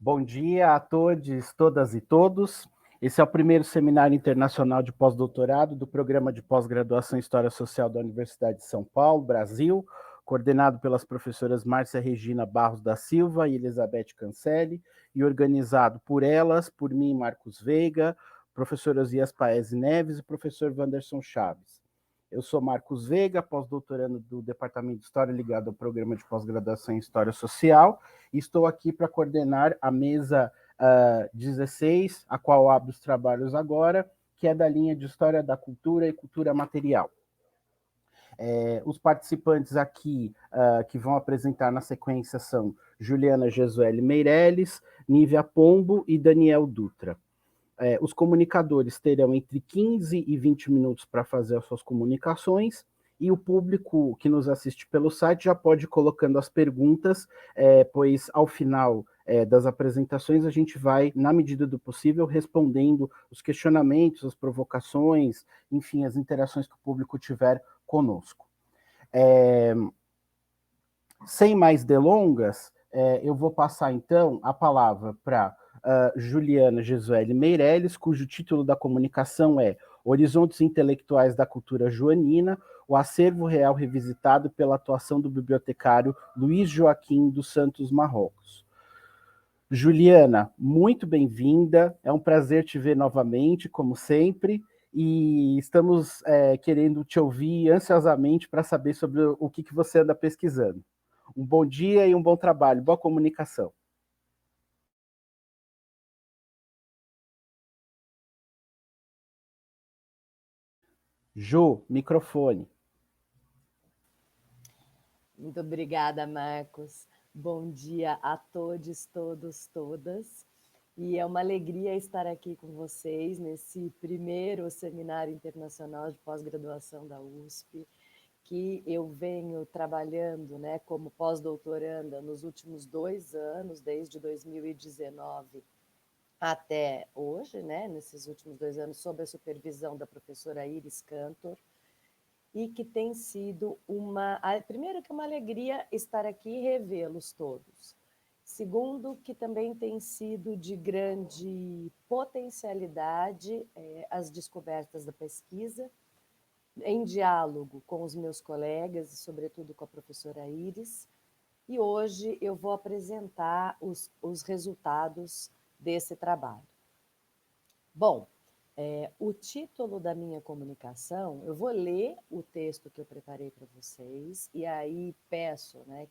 Bom dia a todos, todas e todos. Esse é o primeiro seminário internacional de pós-doutorado do Programa de Pós-Graduação em História Social da Universidade de São Paulo, Brasil, coordenado pelas professoras Márcia Regina Barros da Silva e Elizabeth Cancelli, e organizado por elas, por mim, Marcos Veiga, professor Osias Paese Neves e professor Wanderson Chaves. Eu sou Marcos Veiga, pós-doutorando do Departamento de História ligado ao Programa de Pós-Graduação em História Social, e estou aqui para coordenar a mesa 16, a qual abro os trabalhos agora, que é da linha de História da Cultura e Cultura Material. Os participantes aqui que vão apresentar na sequência são Juliana Gesueli Meirelles, Nívia Pombo e Daniel Dutra. Os comunicadores terão entre 15 e 20 minutos para fazer as suas comunicações, e o público que nos assiste pelo site já pode ir colocando as perguntas, pois ao final das apresentações a gente vai, na medida do possível, respondendo os questionamentos, as provocações, enfim, as interações que o público tiver conosco. Sem mais delongas, eu vou passar então a palavra para Juliana Gesueli Meirelles, cujo título da comunicação é Horizontes Intelectuais da Cultura Joanina, o acervo real revisitado pela atuação do bibliotecário Luiz Joaquim dos Santos Marrocos. Juliana, muito bem-vinda, é um prazer te ver novamente, como sempre, e estamos querendo te ouvir ansiosamente para saber sobre o que você anda pesquisando. Um bom dia e um bom trabalho, boa comunicação. Ju, microfone. Muito obrigada, Marcos. Bom dia a todos, todos, todas. E é uma alegria estar aqui com vocês nesse primeiro seminário internacional de pós-graduação da USP, que eu venho trabalhando, né, como pós-doutoranda nos últimos 2 anos, desde 2019 até hoje, né, nesses últimos 2 anos, sob a supervisão da professora Iris Cantor, e que tem sido primeiro, que é uma alegria estar aqui e revê-los todos. Segundo, que também tem sido de grande potencialidade as descobertas da pesquisa, em diálogo com os meus colegas e, sobretudo, com a professora Iris. E hoje eu vou apresentar os resultados desse trabalho. Bom, o título da minha comunicação, eu vou ler o texto que eu preparei para vocês, e aí peço, né,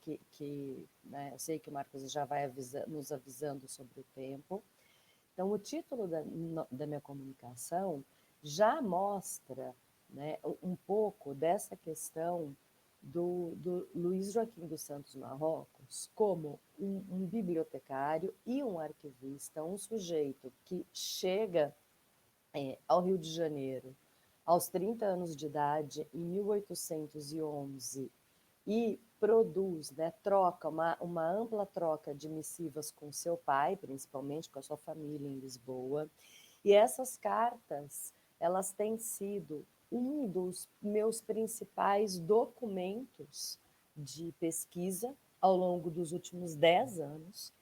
né, eu sei que o Marcos já vai nos avisando sobre o tempo. Então, o título da minha comunicação já mostra, né, um pouco dessa questão do Luiz Joaquim dos Santos Marrocos como um bibliotecário e um arquivista, um sujeito que chega ao Rio de Janeiro aos 30 anos de idade, em 1811, e produz, né, troca uma ampla troca de missivas com seu pai, principalmente com a sua família em Lisboa. E essas cartas, elas têm sido um dos meus principais documentos de pesquisa ao longo dos últimos 10 anos,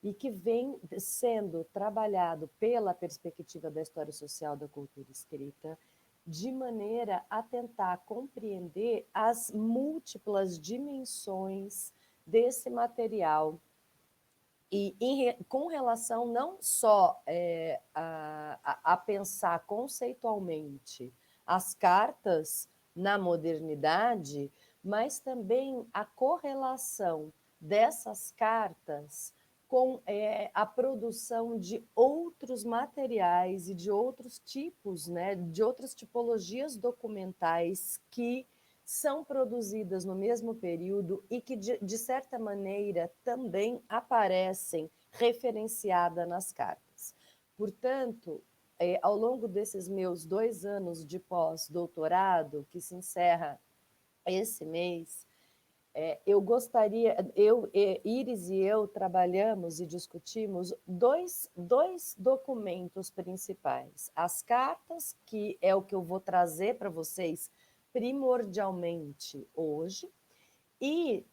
e que vem sendo trabalhado pela perspectiva da história social da cultura escrita, de maneira a tentar compreender as múltiplas dimensões desse material, e com relação não só a pensar conceitualmente as cartas na modernidade, mas também a correlação dessas cartas com a produção de outros materiais e de outros tipos, né, de outras tipologias documentais que são produzidas no mesmo período e que, de certa maneira, também aparecem referenciadas nas cartas. Portanto, ao longo desses meus 2 anos de pós-doutorado, que se encerra esse mês, Iris e eu trabalhamos e discutimos dois documentos principais. As cartas, que é o que eu vou trazer para vocês primordialmente hoje, e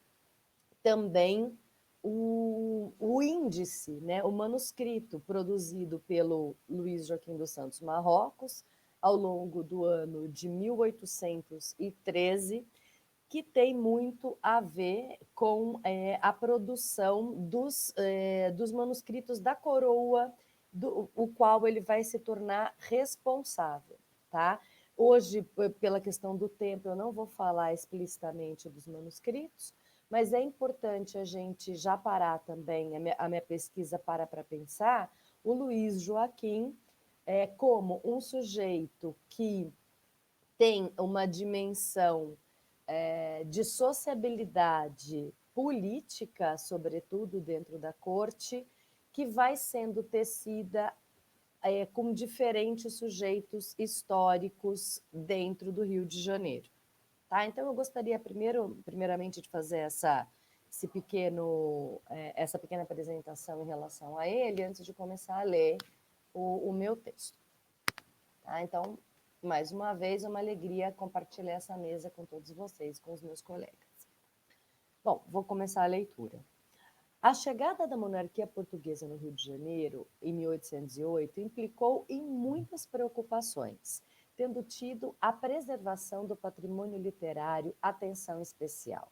também o índice, né, o manuscrito produzido pelo Luís Joaquim dos Santos Marrocos ao longo do ano de 1813, que tem muito a ver com a produção dos manuscritos da coroa, o qual ele vai se tornar responsável. Tá? Hoje, pela questão do tempo, eu não vou falar explicitamente dos manuscritos, mas é importante a gente já parar também, a minha pesquisa para pensar, o Luís Joaquim como um sujeito que tem uma dimensão de sociabilidade política, sobretudo dentro da corte, que vai sendo tecida com diferentes sujeitos históricos dentro do Rio de Janeiro. Tá? Então, eu gostaria primeiramente de fazer essa pequena apresentação em relação a ele, antes de começar a ler o meu texto. Tá? Então, mais uma vez, é uma alegria compartilhar essa mesa com todos vocês, com os meus colegas. Bom, vou começar a leitura. A chegada da monarquia portuguesa no Rio de Janeiro, em 1808, implicou em muitas preocupações, tendo tido a preservação do patrimônio literário atenção especial.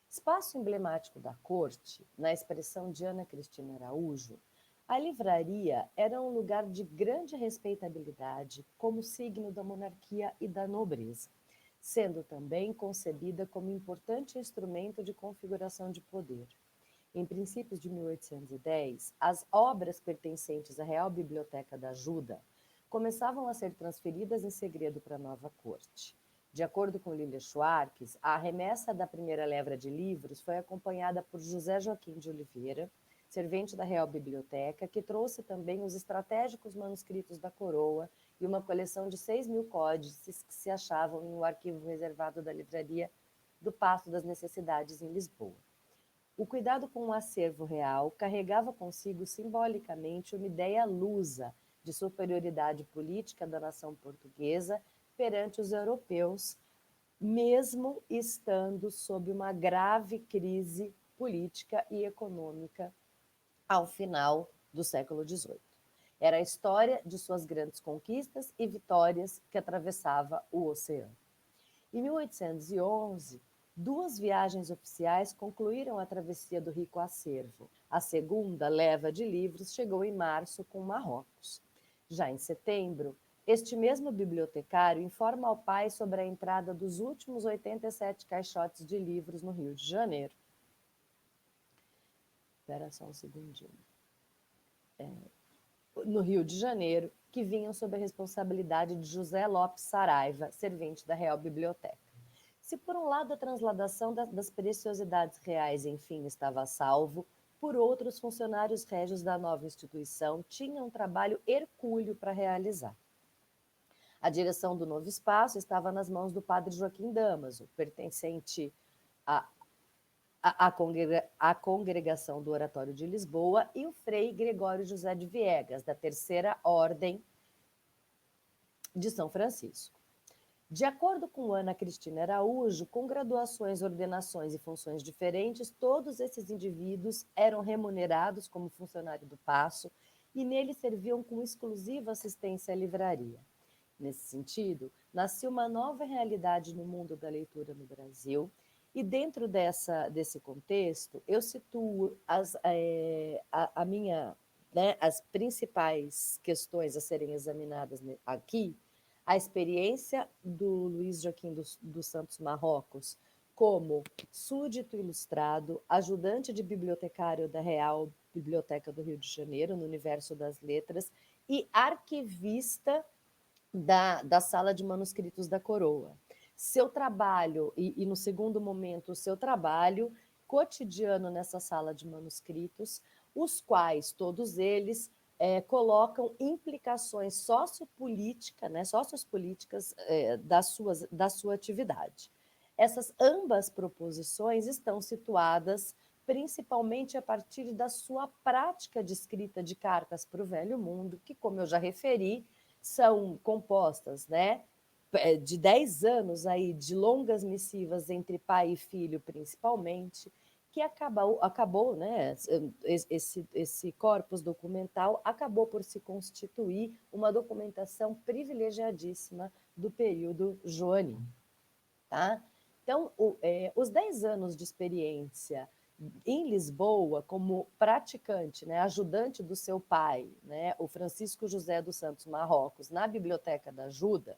Espaço emblemático da corte, na expressão de Ana Cristina Araújo, a livraria era um lugar de grande respeitabilidade como signo da monarquia e da nobreza, sendo também concebida como importante instrumento de configuração de poder. Em princípios de 1810, as obras pertencentes à Real Biblioteca da Ajuda começavam a ser transferidas em segredo para a nova corte. De acordo com Lilia Schwartz, a remessa da primeira leva de livros foi acompanhada por José Joaquim de Oliveira, servente da Real Biblioteca, que trouxe também os estratégicos manuscritos da coroa e uma coleção de 6.000 códices que se achavam em um arquivo reservado da livraria do Paço das Necessidades, em Lisboa. O cuidado com o acervo real carregava consigo simbolicamente uma ideia lusa de superioridade política da nação portuguesa perante os europeus, mesmo estando sob uma grave crise política e econômica ao final do século XVIII. Era a história de suas grandes conquistas e vitórias que atravessava o oceano. Em 1811, 2 viagens oficiais concluíram a travessia do rico acervo. A segunda leva de livros chegou em março com Marrocos. Já em setembro, este mesmo bibliotecário informa ao pai sobre a entrada dos últimos 87 caixotes de livros no Rio de Janeiro. Espera só um segundinho. No Rio de Janeiro, que vinham sob a responsabilidade de José Lopes Saraiva, servente da Real Biblioteca. Se por um lado a transladação das preciosidades reais, enfim, estava a salvo, por outro, os funcionários régios da nova instituição tinham um trabalho hercúleo para realizar. A direção do novo espaço estava nas mãos do padre Joaquim Damaso, pertencente à congregação do Oratório de Lisboa, e o frei Gregório José de Viegas, da Terceira Ordem de São Francisco. De acordo com Ana Cristina Araújo, com graduações, ordenações e funções diferentes, todos esses indivíduos eram remunerados como funcionário do Paço e nele serviam com exclusiva assistência à livraria. Nesse sentido, nasceu uma nova realidade no mundo da leitura no Brasil, e dentro desse contexto, eu situo as principais questões a serem examinadas aqui, a experiência do Luís Joaquim dos Santos Marrocos como súdito ilustrado, ajudante de bibliotecário da Real Biblioteca do Rio de Janeiro, no universo das letras, e arquivista da Sala de Manuscritos da Coroa. Seu trabalho, e no segundo momento, o seu trabalho cotidiano nessa sala de manuscritos, os quais, todos eles, colocam implicações sociopolíticas da sua atividade. Essas ambas proposições estão situadas principalmente a partir da sua prática de escrita de cartas para o Velho Mundo, que, como eu já referi, são compostas, de 10 anos aí de longas missivas entre pai e filho, principalmente, que acabou, né, esse corpus documental acabou por se constituir uma documentação privilegiadíssima do período joanino. Tá? Então, os 10 anos de experiência em Lisboa como praticante, né, ajudante do seu pai, né, o Francisco José dos Santos Marrocos, na Biblioteca da Ajuda,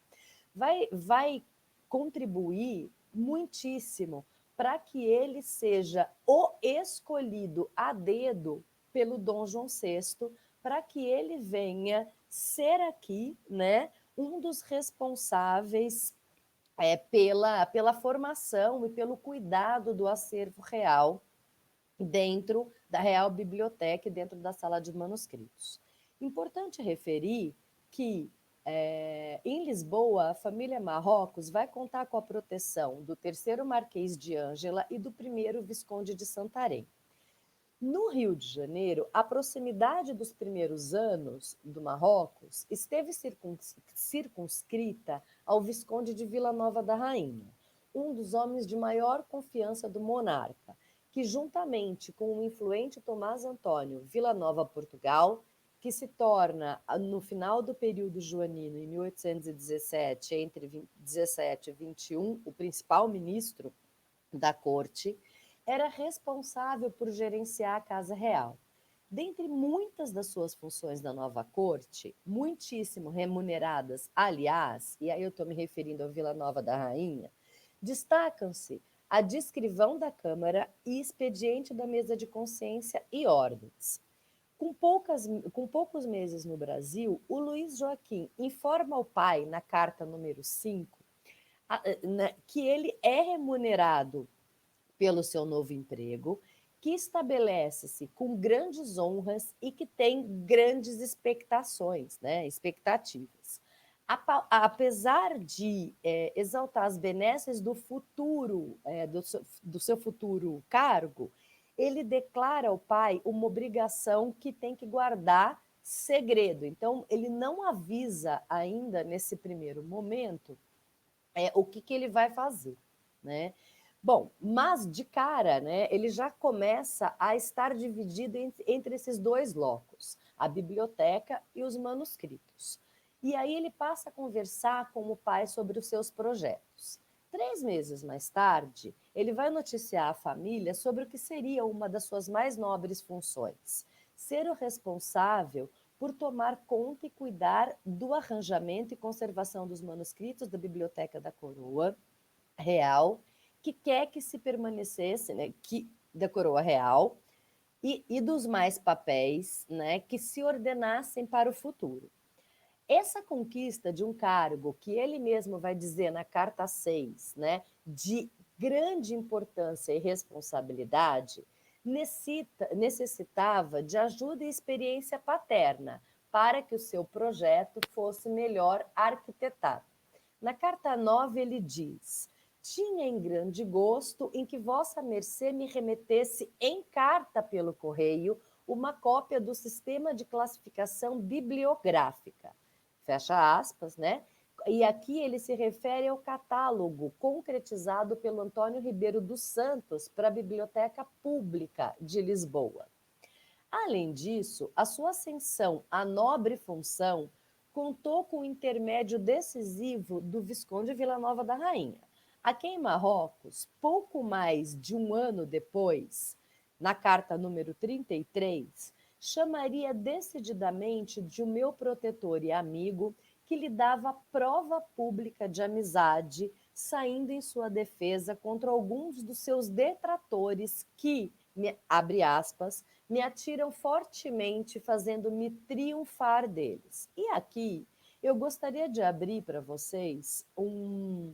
vai contribuir muitíssimo para que ele seja o escolhido a dedo pelo Dom João VI, para que ele venha ser aqui, né, um dos responsáveis pela formação e pelo cuidado do acervo real dentro da Real Biblioteca e dentro da sala de manuscritos. Importante referir que em Lisboa, a família Marrocos vai contar com a proteção do terceiro Marquês de Ângela e do primeiro Visconde de Santarém. No Rio de Janeiro, a proximidade dos primeiros anos do Marrocos esteve circunscrita ao Visconde de Vila Nova da Rainha, um dos homens de maior confiança do monarca, que juntamente com o influente Tomás Antônio Vila Nova Portugal, que se torna, no final do período joanino, em 1817, entre 17 e 21, o principal ministro da corte, era responsável por gerenciar a Casa Real. Dentre muitas das suas funções da nova corte, muitíssimo remuneradas, aliás, e aí eu estou me referindo ao Vila Nova da Rainha, destacam-se a de escrivão da Câmara e expediente da mesa de consciência e ordens. Com poucos meses no Brasil, o Luiz Joaquim informa ao pai, na carta número 5, que ele é remunerado pelo seu novo emprego, que estabelece-se com grandes honras e que tem grandes expectativas. Apesar de exaltar as benesses do futuro, do seu futuro cargo, ele declara ao pai uma obrigação que tem que guardar segredo. Então, ele não avisa ainda, nesse primeiro momento, o que ele vai fazer, né? Bom, mas de cara, né, ele já começa a estar dividido entre esses dois locos, a biblioteca e os manuscritos. E aí ele passa a conversar com o pai sobre os seus projetos. 3 meses mais tarde, ele vai noticiar a família sobre o que seria uma das suas mais nobres funções: ser o responsável por tomar conta e cuidar do arranjamento e conservação dos manuscritos da Biblioteca da Coroa Real, que quer que se permanecesse, né, da Coroa Real, e dos mais papéis, né, que se ordenassem para o futuro. Essa conquista de um cargo que ele mesmo vai dizer na carta 6, né, de grande importância e responsabilidade, necessitava de ajuda e experiência paterna para que o seu projeto fosse melhor arquitetado. Na carta 9 ele diz: tinha em grande gosto em que vossa mercê me remetesse em carta pelo correio uma cópia do sistema de classificação bibliográfica. Fecha aspas, né? E aqui ele se refere ao catálogo concretizado pelo Antônio Ribeiro dos Santos para a Biblioteca Pública de Lisboa. Além disso, a sua ascensão à nobre função contou com o intermédio decisivo do Visconde Vila Nova da Rainha, a quem Marrocos, pouco mais de um ano depois, na carta número 33, chamaria decididamente de o meu protetor e amigo, que lhe dava prova pública de amizade, saindo em sua defesa contra alguns dos seus detratores que, abre aspas, me atiram fortemente, fazendo-me triunfar deles. E aqui eu gostaria de abrir para vocês um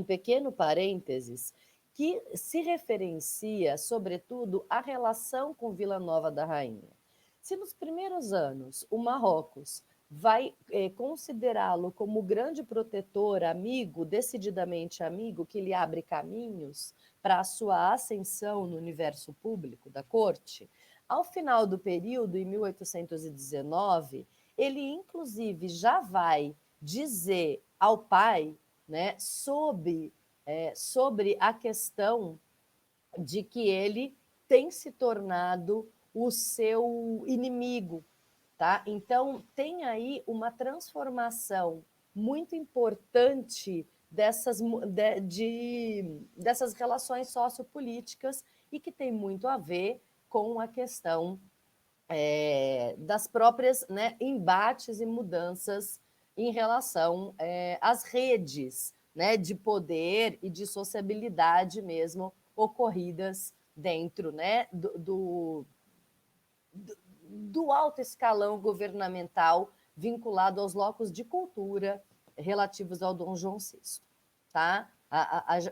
pequeno parênteses que se referencia, sobretudo, à relação com Vila Nova da Rainha. Se nos primeiros anos o Marrocos vai considerá-lo como grande protetor, amigo, decididamente amigo, que lhe abre caminhos para a sua ascensão no universo público da corte, ao final do período, em 1819, ele inclusive já vai dizer ao pai, né, sobre a questão de que ele tem se tornado o seu inimigo, tá? Então, tem aí uma transformação muito importante dessas relações sociopolíticas e que tem muito a ver com a questão das próprias, né, embates e mudanças em relação às redes, né, de poder e de sociabilidade mesmo ocorridas dentro, né, do alto escalão governamental vinculado aos locos de cultura relativos ao Dom João VI, tá?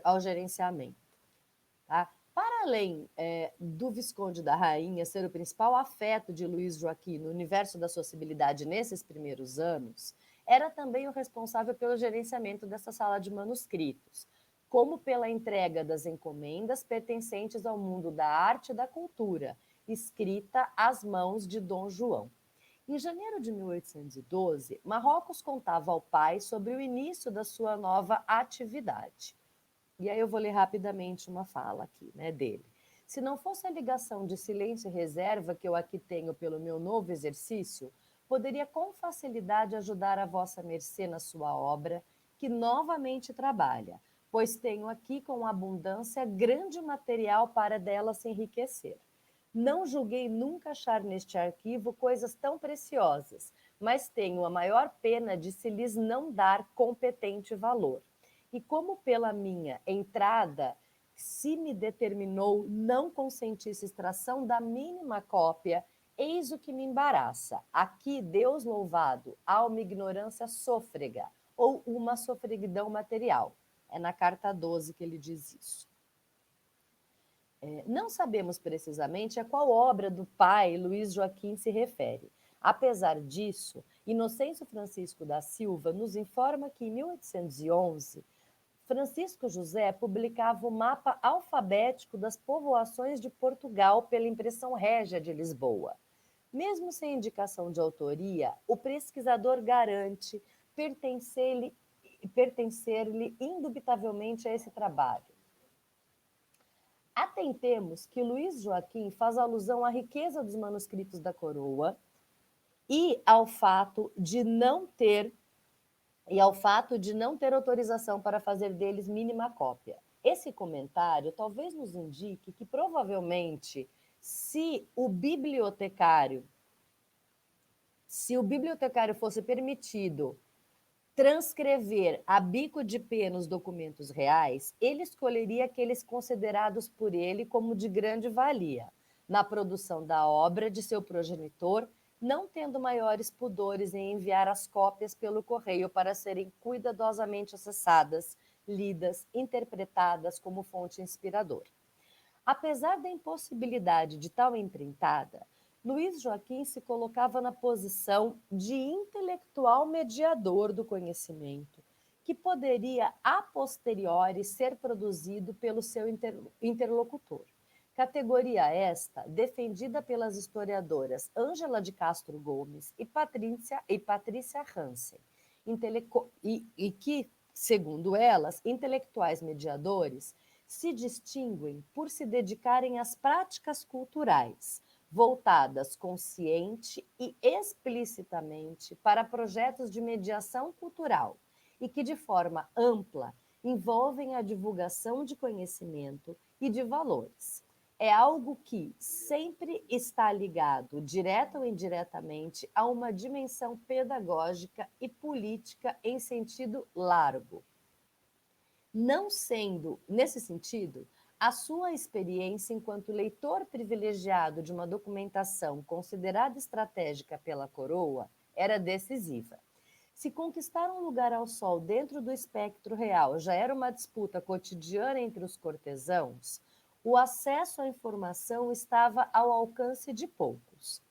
Ao gerenciamento. Tá? Para além do Visconde da Rainha ser o principal afeto de Luís Joaquim no universo da sociabilidade nesses primeiros anos, era também o responsável pelo gerenciamento dessa sala de manuscritos, como pela entrega das encomendas pertencentes ao mundo da arte e da cultura, escrita às mãos de Dom João. Em janeiro de 1812, Marrocos contava ao pai sobre o início da sua nova atividade. E aí eu vou ler rapidamente uma fala aqui, né, dele. Se não fosse a ligação de silêncio e reserva que eu aqui tenho pelo meu novo exercício, poderia com facilidade ajudar a vossa mercê na sua obra, que novamente trabalha, pois tenho aqui com abundância grande material para dela se enriquecer. Não julguei nunca achar neste arquivo coisas tão preciosas, mas tenho a maior pena de se lhes não dar competente valor. E como pela minha entrada se me determinou não consentisse extração da mínima cópia, eis o que me embaraça. Aqui, Deus louvado, há uma ignorância sôfrega, ou uma sofreguidão material. É na carta 12 que ele diz isso. Não sabemos precisamente a qual obra do pai Luís Joaquim se refere. Apesar disso, Inocêncio Francisco da Silva nos informa que em 1811 Francisco José publicava o mapa alfabético das povoações de Portugal pela impressão régia de Lisboa. Mesmo sem indicação de autoria, o pesquisador garante pertencer-lhe indubitavelmente a esse trabalho. Atentemos que Luís Joaquim faz alusão à riqueza dos manuscritos da coroa e ao fato de não ter autorização para fazer deles mínima cópia. Esse comentário talvez nos indique que, provavelmente, se o bibliotecário fosse permitido transcrever a bico de pena os documentos reais, ele escolheria aqueles considerados por ele como de grande valia, na produção da obra de seu progenitor, não tendo maiores pudores em enviar as cópias pelo correio para serem cuidadosamente acessadas, lidas, interpretadas como fonte inspiradora. Apesar da impossibilidade de tal empreitada, Luís Joaquim se colocava na posição de intelectual mediador do conhecimento, que poderia a posteriori ser produzido pelo seu interlocutor. Categoria esta defendida pelas historiadoras Ângela de Castro Gomes e Patrícia Hansen, e que, segundo elas, intelectuais mediadores se distinguem por se dedicarem às práticas culturais, voltadas consciente e explicitamente para projetos de mediação cultural e que, de forma ampla, envolvem a divulgação de conhecimento e de valores. É algo que sempre está ligado, direta ou indiretamente, a uma dimensão pedagógica e política em sentido largo. Não sendo, nesse sentido, a sua experiência enquanto leitor privilegiado de uma documentação considerada estratégica pela coroa era decisiva. Se conquistar um lugar ao sol dentro do espectro real já era uma disputa cotidiana entre os cortesãos, o acesso à informação estava ao alcance de poucos.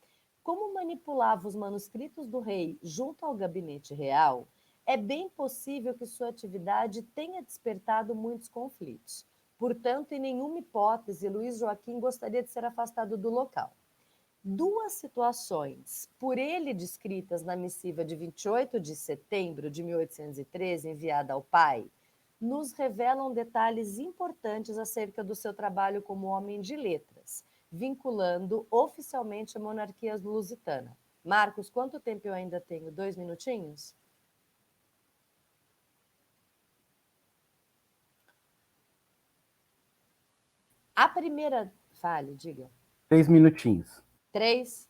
Como manipulava os manuscritos do rei junto ao gabinete real, é bem possível que sua atividade tenha despertado muitos conflitos. Portanto, em nenhuma hipótese, Luís Joaquim gostaria de ser afastado do local. Duas situações, por ele descritas na missiva de 28 de setembro de 1813, enviada ao pai, nos revelam detalhes importantes acerca do seu trabalho como homem de letras, vinculando oficialmente a monarquia lusitana. Marcos, quanto tempo eu ainda tenho? 2 minutinhos? A primeira... Fale, diga. 3 minutinhos. 3?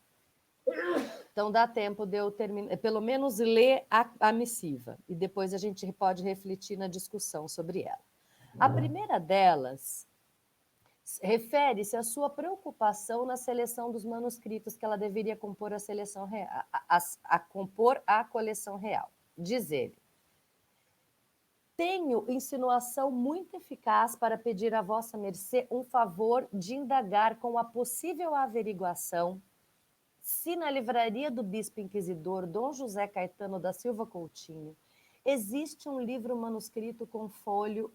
Então dá tempo de eu terminar, pelo menos ler a missiva, e depois a gente pode refletir na discussão sobre ela. A primeira delas refere-se à sua preocupação na seleção dos manuscritos que ela deveria compor a seleção real, a compor a coleção real. Diz ele: tenho insinuação muito eficaz para pedir a vossa mercê um favor de indagar com a possível averiguação se na livraria do bispo inquisidor Dom José Caetano da Silva Coutinho existe um livro manuscrito com folho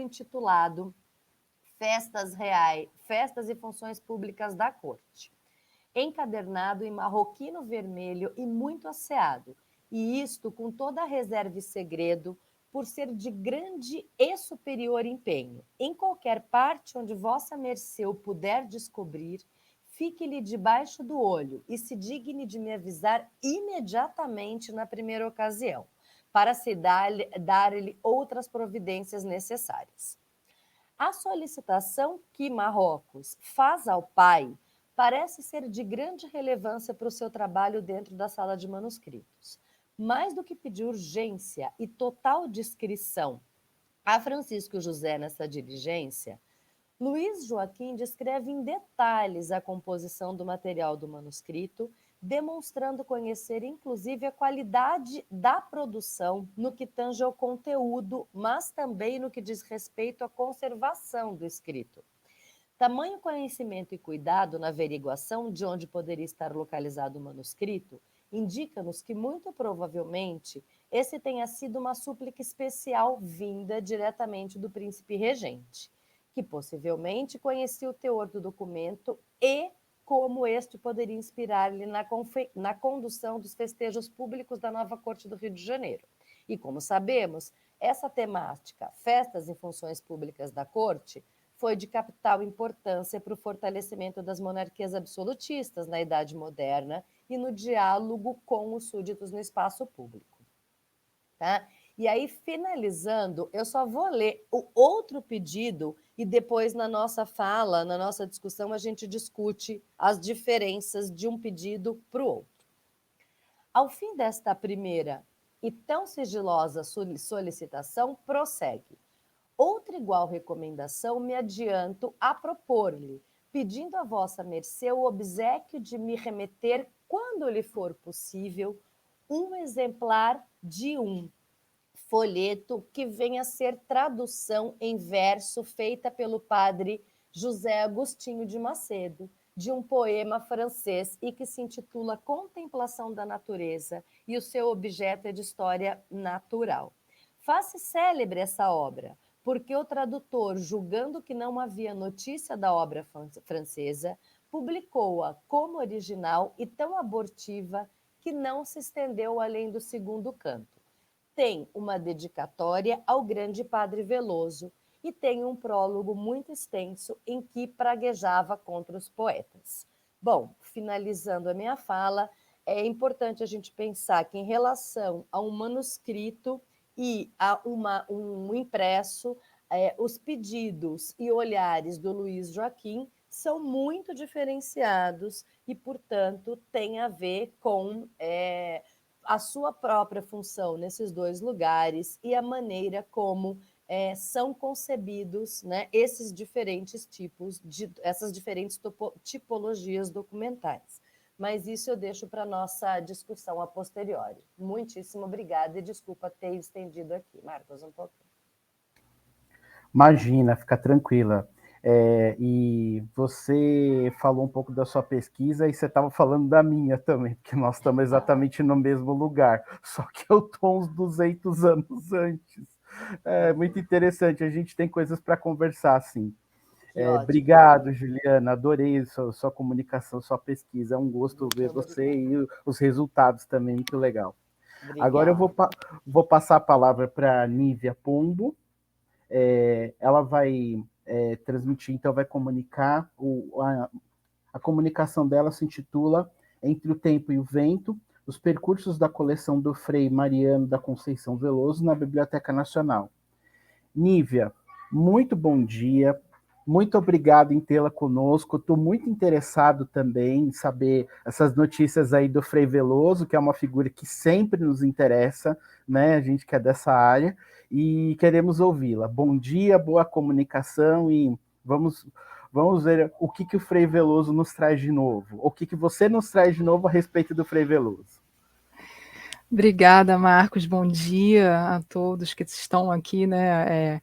intitulado Festas Reais, Festas e Funções Públicas da Corte, encadernado em marroquino vermelho e muito asseado, e isto com toda a reserva e segredo, por ser de grande e superior empenho. Em qualquer parte onde vossa mercê o puder descobrir, fique-lhe debaixo do olho e se digne de me avisar imediatamente na primeira ocasião, para se dar-lhe outras providências necessárias. A solicitação que Marrocos faz ao pai parece ser de grande relevância para o seu trabalho dentro da sala de manuscritos. Mais do que pedir urgência e total discrição a Francisco José nessa diligência, Luiz Joaquim descreve em detalhes a composição do material do manuscrito, demonstrando conhecer inclusive a qualidade da produção no que tange ao conteúdo, mas também no que diz respeito à conservação do escrito. Tamanho conhecimento e cuidado na averiguação de onde poderia estar localizado o manuscrito indica-nos que, muito provavelmente, esse tenha sido uma súplica especial vinda diretamente do príncipe regente, que possivelmente conhecia o teor do documento e como este poderia inspirar-lhe na condução dos festejos públicos da nova Corte do Rio de Janeiro. E, como sabemos, essa temática, festas em funções públicas da Corte, foi de capital importância para o fortalecimento das monarquias absolutistas na Idade Moderna e no diálogo com os súditos no espaço público. Tá? E aí, finalizando, eu só vou ler o outro pedido e depois, na nossa fala, na nossa discussão, a gente discute as diferenças de um pedido para o outro. Ao fim desta primeira e tão sigilosa solicitação, prossegue. Outra igual recomendação me adianto a propor-lhe, pedindo a vossa mercê o obséquio de me remeter, quando lhe for possível, um exemplar de um folheto que venha a ser tradução em verso feita pelo padre José Agostinho de Macedo, de um poema francês e que se intitula Contemplação da Natureza, e o seu objeto é de história natural. Faz-se célebre essa obra, porque o tradutor, julgando que não havia notícia da obra francesa, publicou-a como original e tão abortiva que não se estendeu além do segundo canto. Tem uma dedicatória ao grande padre Veloso e tem um prólogo muito extenso em que praguejava contra os poetas. Bom, finalizando a minha fala, é importante a gente pensar que, em relação a um manuscrito e a um impresso, os pedidos e olhares do Luiz Joaquim são muito diferenciados e, portanto, tem a ver com a sua própria função nesses dois lugares e a maneira como são concebidos, né, esses diferentes tipos, essas diferentes tipologias documentais. Mas isso eu deixo para a nossa discussão a posteriori. Muitíssimo obrigada e desculpa ter estendido aqui. Marcos, um pouquinho. Imagina, fica tranquila. E você falou um pouco da sua pesquisa e você estava falando da minha também, porque nós estamos exatamente no mesmo lugar, só que eu estou uns 200 anos antes. É muito interessante, a gente tem coisas para conversar, sim. Obrigado, Juliana, adorei sua comunicação, sua pesquisa, é um gosto muito ver você e os resultados também, muito legal. Obrigada. Agora eu vou passar a palavra para a Nívia Pombo. Ela vai transmitir, então vai comunicar, a comunicação dela se intitula Entre o Tempo e o Vento, os percursos da coleção do Frei Mariano da Conceição Veloso na Biblioteca Nacional. Nívia, muito bom dia, muito obrigado em tê-la conosco, estou muito interessado também em saber essas notícias aí do Frei Veloso, que é uma figura que sempre nos interessa, né, a gente que é dessa área, e queremos ouvi-la. Bom dia, boa comunicação e vamos ver o que o Frei Veloso nos traz de novo, o que você nos traz de novo a respeito do Frei Veloso. Obrigada, Marcos. Bom dia a todos que estão aqui, né,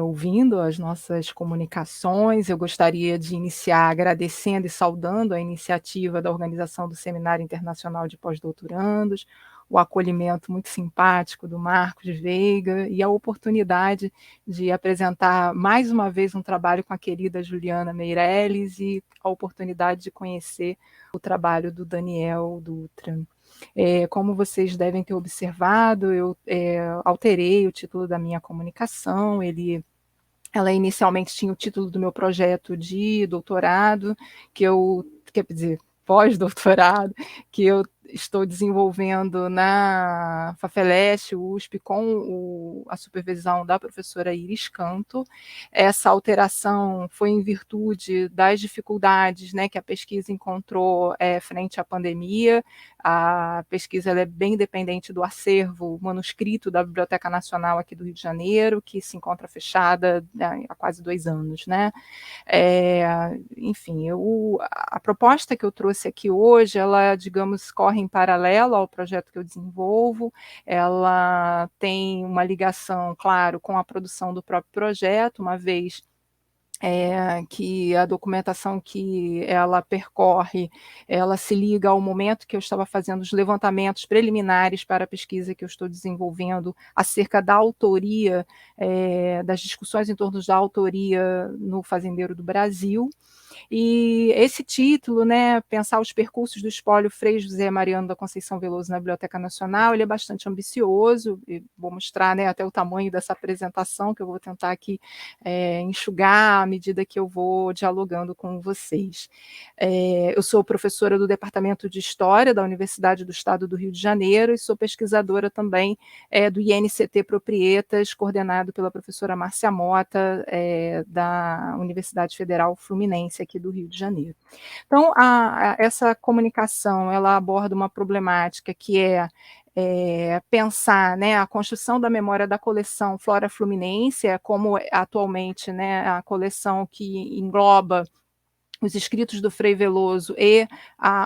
ouvindo as nossas comunicações. Eu gostaria de iniciar agradecendo e saudando a iniciativa da organização do Seminário Internacional de Pós-Doutorandos, o acolhimento muito simpático do Marcos Veiga e a oportunidade de apresentar mais uma vez um trabalho com a querida Juliana Meirelles e a oportunidade de conhecer o trabalho do Daniel Dutra. Como vocês devem ter observado, eu alterei o título da minha comunicação. Ela inicialmente tinha o título do meu projeto de doutorado, quer dizer, pós-doutorado, que eu estou desenvolvendo na FAFELESH, USP, com a supervisão da professora Iris Canto. Essa alteração foi em virtude das dificuldades, né, que a pesquisa encontrou frente à pandemia. A pesquisa ela é bem dependente do acervo manuscrito da Biblioteca Nacional aqui do Rio de Janeiro, que se encontra fechada há quase 2 anos, né? Enfim, a proposta que eu trouxe aqui hoje, ela, digamos, corre em paralelo ao projeto que eu desenvolvo, ela tem uma ligação, claro, com a produção do próprio projeto, uma vez que a documentação que ela percorre, ela se liga ao momento que eu estava fazendo os levantamentos preliminares para a pesquisa que eu estou desenvolvendo acerca da autoria, das discussões em torno da autoria no Fazendeiro do Brasil. E esse título, né, pensar os percursos do espólio Frei José Mariano da Conceição Veloso na Biblioteca Nacional, ele é bastante ambicioso, e vou mostrar, né, até o tamanho dessa apresentação, que eu vou tentar aqui enxugar à medida que eu vou dialogando com vocês. Eu sou professora do Departamento de História da Universidade do Estado do Rio de Janeiro e sou pesquisadora também do INCT Proprietas, coordenado pela professora Márcia Mota, da Universidade Federal Fluminense, aqui do Rio de Janeiro. Então, essa comunicação, ela aborda uma problemática que pensar, né, a construção da memória da coleção Flora Fluminense, como atualmente, né, a coleção que engloba os escritos do Frei Veloso e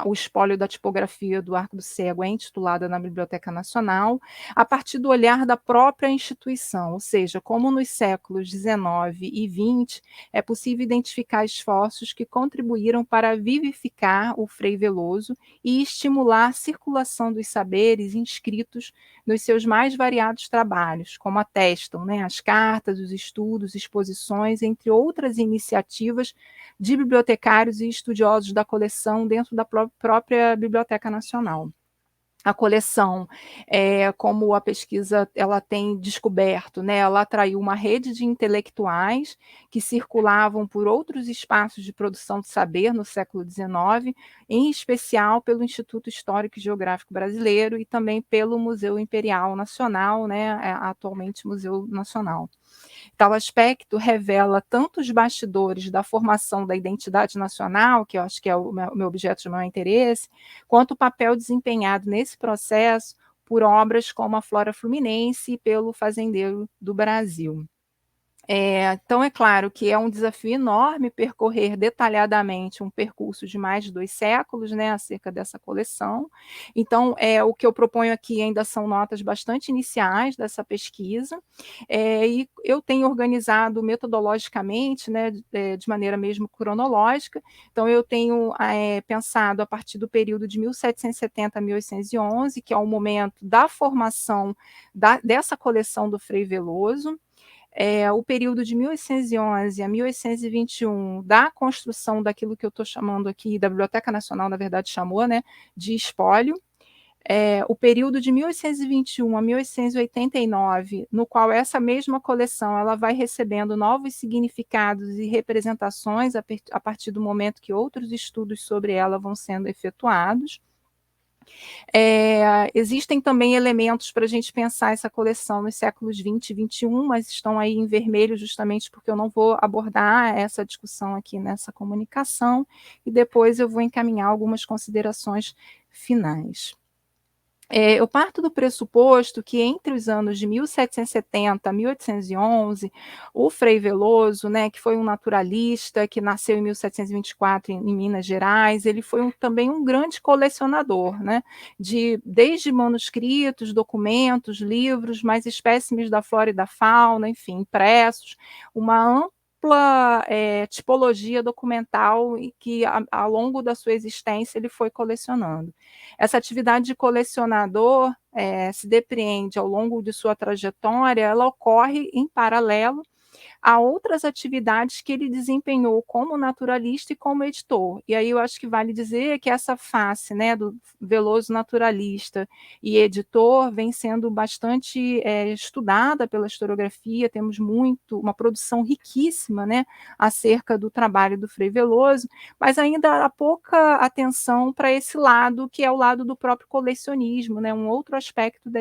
o espólio da tipografia do Arco do Cego é intitulada na Biblioteca Nacional, a partir do olhar da própria instituição, ou seja, como nos séculos XIX e XX é possível identificar esforços que contribuíram para vivificar o Frei Veloso e estimular a circulação dos saberes inscritos nos seus mais variados trabalhos, como atestam, né, as cartas, os estudos, exposições, entre outras iniciativas de bibliotecários e estudiosos da coleção dentro da própria Biblioteca Nacional. A coleção, como a pesquisa ela tem descoberto, né, ela atraiu uma rede de intelectuais que circulavam por outros espaços de produção de saber no século XIX, em especial pelo Instituto Histórico e Geográfico Brasileiro e também pelo Museu Imperial Nacional, né, atualmente Museu Nacional. Tal aspecto revela tanto os bastidores da formação da identidade nacional, que eu acho que é o meu objeto de maior interesse, quanto o papel desempenhado nesse processo por obras como a Flora Fluminense e pelo Fazendeiro do Brasil. Então, é claro que é um desafio enorme percorrer detalhadamente um percurso de mais de 2 séculos, né, acerca dessa coleção. Então, o que eu proponho aqui ainda são notas bastante iniciais dessa pesquisa, e eu tenho organizado metodologicamente, né, de maneira mesmo cronológica. Então, eu tenho pensado a partir do período de 1770 a 1811, que é o momento da formação dessa coleção do Frei Veloso, o período de 1811 a 1821 da construção daquilo que eu estou chamando aqui, da Biblioteca Nacional, na verdade chamou, né, de espólio, o período de 1821 a 1889, no qual essa mesma coleção ela vai recebendo novos significados e representações a partir do momento que outros estudos sobre ela vão sendo efetuados. Existem também elementos para a gente pensar essa coleção nos séculos 20 e 21, mas estão aí em vermelho justamente porque eu não vou abordar essa discussão aqui nessa comunicação, e depois eu vou encaminhar algumas considerações finais. Eu parto do pressuposto que entre os anos de 1770 a 1811, o Frei Veloso, né, que foi um naturalista, que nasceu em 1724 em Minas Gerais, ele foi também um grande colecionador, né, desde manuscritos, documentos, livros, mais espécimes da flora e da fauna, enfim, impressos, uma ampla tipologia documental que, ao longo da sua existência, ele foi colecionando. Essa atividade de colecionador se depreende ao longo de sua trajetória, ela ocorre em paralelo a outras atividades que ele desempenhou como naturalista e como editor. E aí eu acho que vale dizer que essa face, né, do Veloso naturalista e editor vem sendo bastante estudada pela historiografia, temos uma produção riquíssima, né, acerca do trabalho do Frei Veloso, mas ainda há pouca atenção para esse lado, que é o lado do próprio colecionismo, né, um outro aspecto da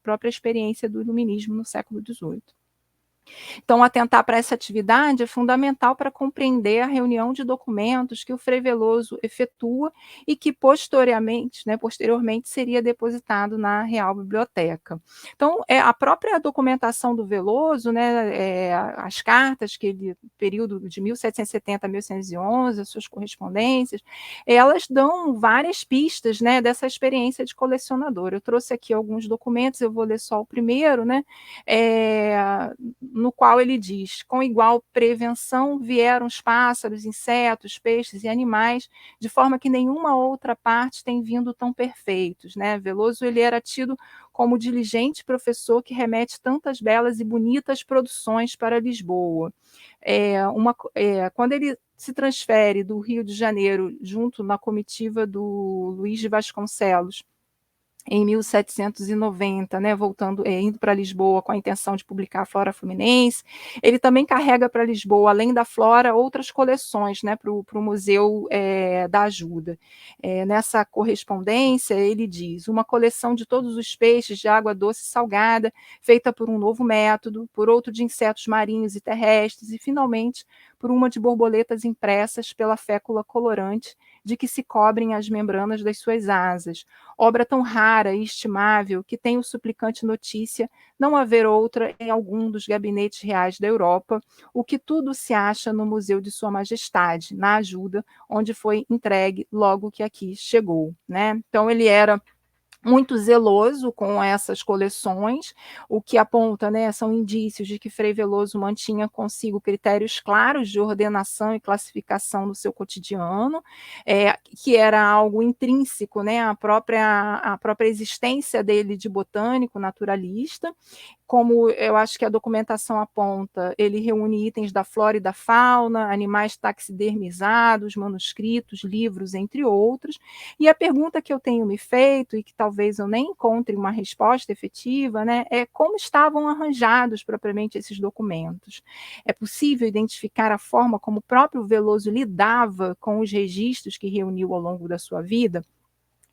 própria experiência do iluminismo no século XVIII. Então, atentar para essa atividade é fundamental para compreender a reunião de documentos que o Frei Veloso efetua e que posteriormente seria depositado na Real Biblioteca. Então, a própria documentação do Veloso, né, as cartas que ele, período de 1770 a 1811, as suas correspondências, elas dão várias pistas, né, dessa experiência de colecionador. Eu trouxe aqui alguns documentos, eu vou ler só o primeiro, né, no qual ele diz: com igual prevenção vieram os pássaros, insetos, peixes e animais, de forma que nenhuma outra parte tem vindo tão perfeitos, né? Veloso, ele era tido como diligente professor que remete tantas belas e bonitas produções para Lisboa. Quando ele se transfere do Rio de Janeiro, junto na comitiva do Luís de Vasconcelos, em 1790, né, indo para Lisboa com a intenção de publicar a Flora Fluminense, ele também carrega para Lisboa, além da Flora, outras coleções, né, para o Museu da Ajuda. Nessa correspondência, ele diz: uma coleção de todos os peixes de água doce e salgada, feita por um novo método, por outro de insetos marinhos e terrestres, e, finalmente, por uma de borboletas impressas pela fécula colorante de que se cobrem as membranas das suas asas, obra tão rara e estimável que tem o suplicante notícia não haver outra em algum dos gabinetes reais da Europa, o que tudo se acha no Museu de Sua Majestade, na Ajuda, onde foi entregue logo que aqui chegou, né? Então ele era muito zeloso com essas coleções, o que aponta, né, são indícios de que Frei Veloso mantinha consigo critérios claros de ordenação e classificação no seu cotidiano, que era algo intrínseco, né, à própria existência dele de botânico, naturalista. Como eu acho que a documentação aponta, ele reúne itens da flora e da fauna, animais taxidermizados, manuscritos, livros, entre outros. E a pergunta que eu tenho me feito, e que talvez eu nem encontre uma resposta efetiva, né, é como estavam arranjados propriamente esses documentos. É possível identificar a forma como o próprio Veloso lidava com os registros que reuniu ao longo da sua vida?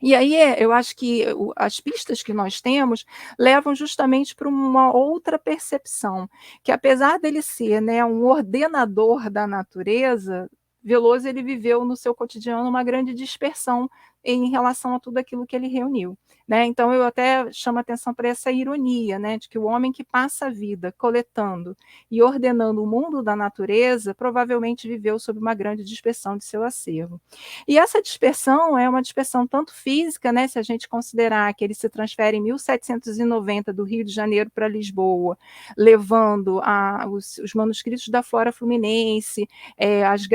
E aí eu acho que as pistas que nós temos levam justamente para uma outra percepção, que apesar dele ser, né, um ordenador da natureza, Veloso ele viveu no seu cotidiano uma grande dispersão em relação a tudo aquilo que ele reuniu, né? Então eu até chamo a atenção para essa ironia, né, de que o homem que passa a vida coletando e ordenando o mundo da natureza provavelmente viveu sob uma grande dispersão de seu acervo. E essa dispersão é uma dispersão tanto física, né, se a gente considerar que ele se transfere em 1790 do Rio de Janeiro para Lisboa, levando os manuscritos da Flora Fluminense, as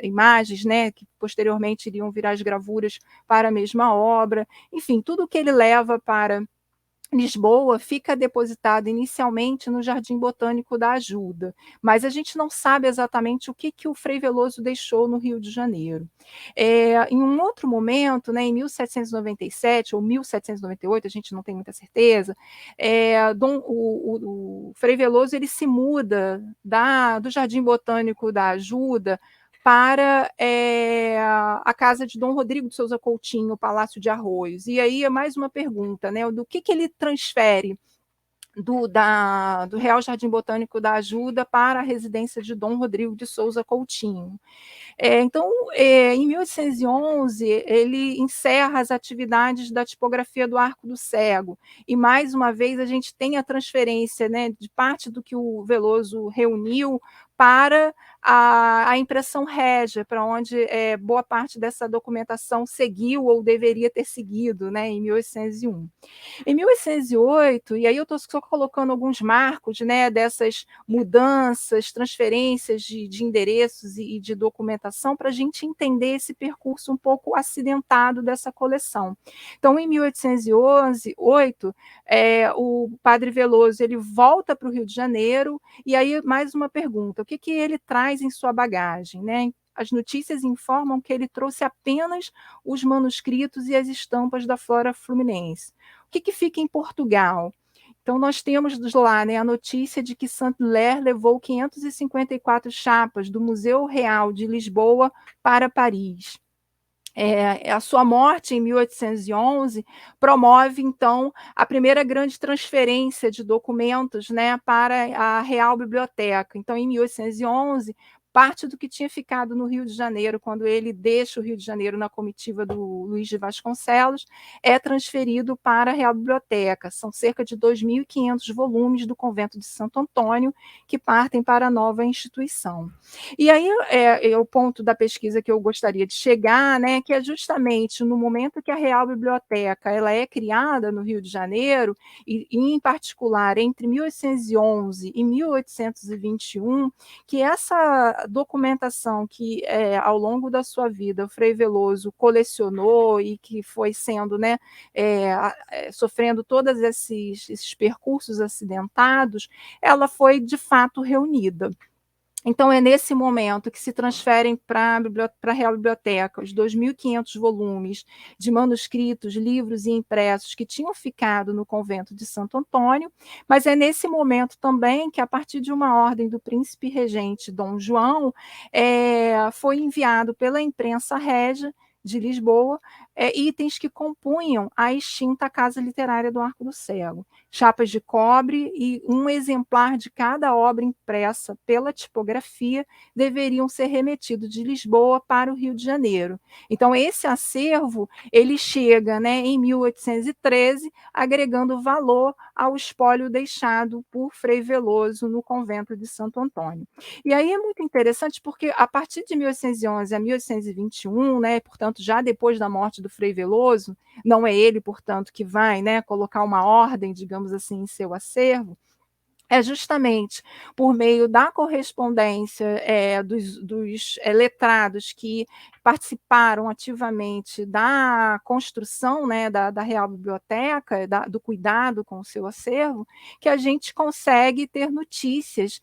imagens, né, que posteriormente iriam virar as gravuras para a mesma obra, enfim, tudo que ele leva para Lisboa fica depositada inicialmente no Jardim Botânico da Ajuda, mas a gente não sabe exatamente o que o Frei Veloso deixou no Rio de Janeiro. Em um outro momento, né, em 1797 ou 1798, a gente não tem muita certeza, o Frei Veloso ele se muda do Jardim Botânico da Ajuda para a casa de Dom Rodrigo de Souza Coutinho, o Palácio de Arroios. E aí é mais uma pergunta, né? Do que ele transfere do Real Jardim Botânico da Ajuda para a residência de Dom Rodrigo de Souza Coutinho. Então, em 1811, ele encerra as atividades da tipografia do Arco do Cego, e mais uma vez a gente tem a transferência, né, de parte do que o Veloso reuniu para a impressão régia, para onde boa parte dessa documentação seguiu ou deveria ter seguido, né, em 1801. Em 1808, e aí eu estou só colocando alguns marcos, né, dessas mudanças, transferências de endereços e de documentação para a gente entender esse percurso um pouco acidentado dessa coleção. Então, em 1811, o Padre Veloso ele volta para o Rio de Janeiro, e aí mais uma pergunta: o que ele traz em sua bagagem, né? As notícias informam que ele trouxe apenas os manuscritos e as estampas da Flora Fluminense. O que fica em Portugal? Então, nós temos lá, né, a notícia de que Saint-Hilaire levou 554 chapas do Museu Real de Lisboa para Paris. A sua morte, em 1811, promove, então, a primeira grande transferência de documentos, né, para a Real Biblioteca. Então, em 1811, parte do que tinha ficado no Rio de Janeiro, quando ele deixa o Rio de Janeiro na comitiva do Luís de Vasconcelos, é transferido para a Real Biblioteca. São cerca de 2.500 volumes do Convento de Santo Antônio que partem para a nova instituição. E aí é o ponto da pesquisa que eu gostaria de chegar, né, que é justamente no momento que a Real Biblioteca ela é criada no Rio de Janeiro, e em particular entre 1811 e 1821, que essa documentação que ao longo da sua vida o Frei Veloso colecionou e que foi sendo, né, sofrendo todos esses percursos acidentados, ela foi de fato reunida. Então, é nesse momento que se transferem para a Real Biblioteca os 2.500 volumes de manuscritos, livros e impressos que tinham ficado no convento de Santo Antônio, mas é nesse momento também que, a partir de uma ordem do príncipe regente Dom João, foi enviado pela imprensa régia de Lisboa, itens que compunham a extinta Casa Literária do Arco do Cego, chapas de cobre e um exemplar de cada obra impressa pela tipografia deveriam ser remetidos de Lisboa para o Rio de Janeiro. Então, esse acervo ele chega, né, em 1813, agregando valor ao espólio deixado por Frei Veloso no convento de Santo Antônio. E aí é muito interessante porque, a partir de 1811 a 1821, né, portanto, já depois da morte do Frei Veloso, não é ele, portanto, que vai, né, colocar uma ordem, digamos assim, em seu acervo, é justamente por meio da correspondência dos letrados que participaram ativamente da construção, né, da Real Biblioteca, do cuidado com o seu acervo, que a gente consegue ter notícias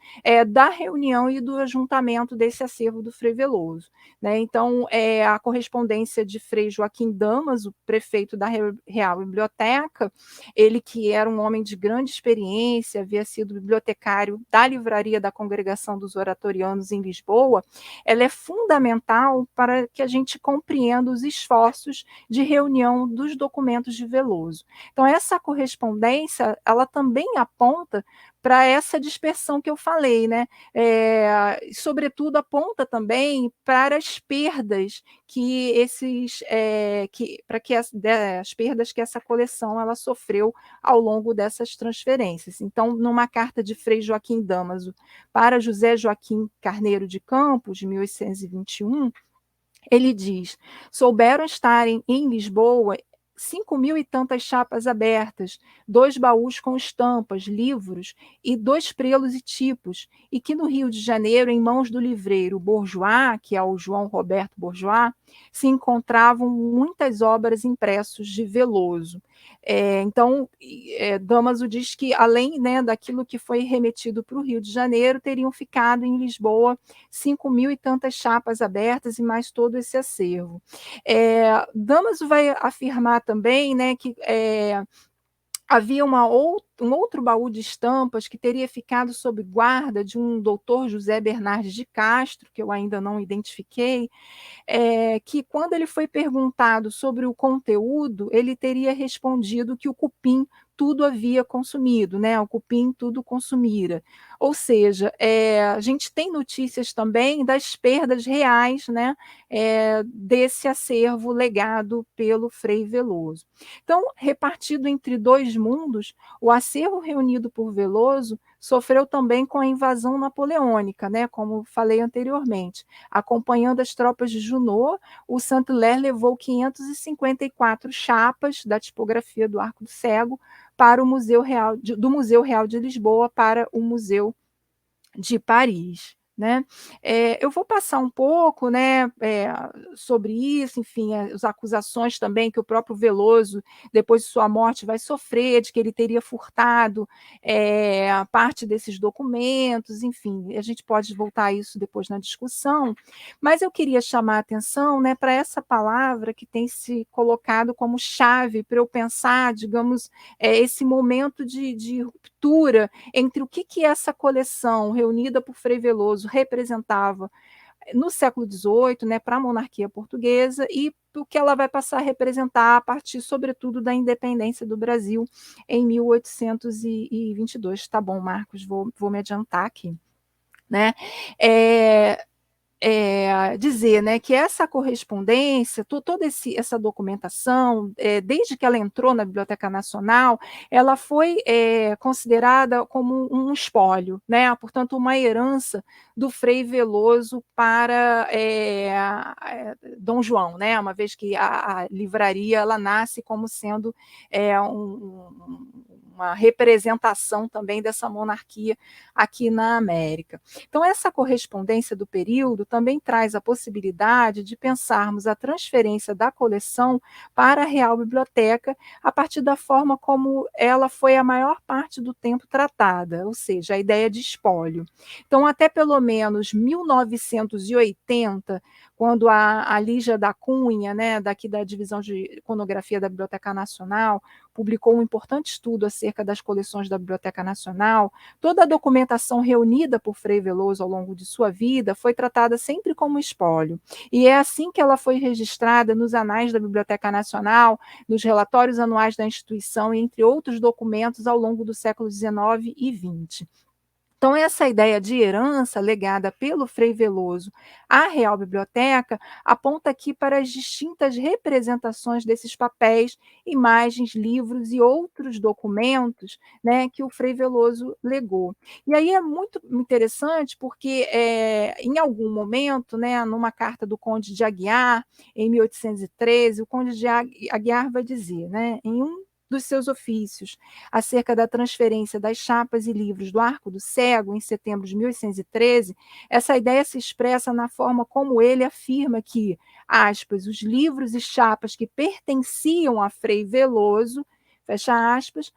da reunião e do ajuntamento desse acervo do Frei Veloso, né? Então, a correspondência de Frei Joaquim Damas, o prefeito da Real Biblioteca, ele que era um homem de grande experiência, havia sido bibliotecário da livraria da Congregação dos Oratorianos em Lisboa, ela é fundamental para que a gente compreenda os esforços de reunião dos documentos de Veloso. Então, essa correspondência, ela também aponta para essa dispersão que eu falei, né? Sobretudo aponta também para as perdas que as perdas que essa coleção ela sofreu ao longo dessas transferências. Então, numa carta de Frei Joaquim Damaso para José Joaquim Carneiro de Campos, de 1821, ele diz: souberam estarem em Lisboa 5.000 e tantas chapas abertas, 2 baús com estampas, livros e 2 prelos e tipos, e que no Rio de Janeiro, em mãos do livreiro Bourgeois, que é o João Roberto Bourgeois, se encontravam muitas obras impressos de Veloso. Então, Damaso diz que, além, né, daquilo que foi remetido para o Rio de Janeiro, teriam ficado em Lisboa 5.000 e tantas chapas abertas e mais todo esse acervo. Damaso vai afirmar também, né, que havia um outro baú de estampas que teria ficado sob guarda de um doutor José Bernardes de Castro, que eu ainda não identifiquei, que quando ele foi perguntado sobre o conteúdo, ele teria respondido que o cupim tudo havia consumido, né? O cupim tudo consumira. Ou seja, a gente tem notícias também das perdas reais, né? Desse acervo legado pelo Frei Veloso. Então, repartido entre dois mundos, o acervo reunido por Veloso sofreu também com a invasão napoleônica, né? Como falei anteriormente. Acompanhando as tropas de Junot, o Saint-Hilaire levou 554 chapas da tipografia do Arco do Cego para o do Museu Real de Lisboa para o Museu de Paris. Né? Eu vou passar um pouco, né, sobre isso, enfim, as acusações também que o próprio Veloso, depois de sua morte, vai sofrer, de que ele teria furtado parte desses documentos, enfim, a gente pode voltar a isso depois na discussão, mas eu queria chamar a atenção, né, para essa palavra que tem se colocado como chave para eu pensar, digamos, esse momento de ruptura entre o que essa coleção reunida por Frei Veloso representava no século XVIII, né, para a monarquia portuguesa, e o que ela vai passar a representar a partir, sobretudo, da independência do Brasil em 1822. Tá bom, Marcos, vou me adiantar aqui. Né? Dizer, né, que essa correspondência, toda essa documentação, desde que ela entrou na Biblioteca Nacional, ela foi considerada como um espólio, né, portanto, uma herança do Frei Veloso para Dom João, né, uma vez que a livraria ela nasce como sendo uma representação também dessa monarquia aqui na América. Então, essa correspondência do período também traz a possibilidade de pensarmos a transferência da coleção para a Real Biblioteca a partir da forma como ela foi a maior parte do tempo tratada, ou seja, a ideia de espólio. Então, até pelo menos 1980, quando a Lígia da Cunha, né, daqui da Divisão de Iconografia da Biblioteca Nacional, publicou um importante estudo acerca das coleções da Biblioteca Nacional, toda a documentação reunida por Frei Veloso ao longo de sua vida foi tratada sempre como espólio. E é assim que ela foi registrada nos anais da Biblioteca Nacional, nos relatórios anuais da instituição, entre outros documentos ao longo do século XIX e XX. Então, essa ideia de herança legada pelo Frei Veloso à Real Biblioteca aponta aqui para as distintas representações desses papéis, imagens, livros e outros documentos, né, que o Frei Veloso legou. E aí é muito interessante porque, em algum momento, né, numa carta do Conde de Aguiar, em 1813, o Conde de Aguiar vai dizer, né, em um dos seus ofícios, acerca da transferência das chapas e livros do Arco do Cego, em setembro de 1813, essa ideia se expressa na forma como ele afirma que, aspas, os livros e chapas que pertenciam a Frei Veloso, fecha aspas,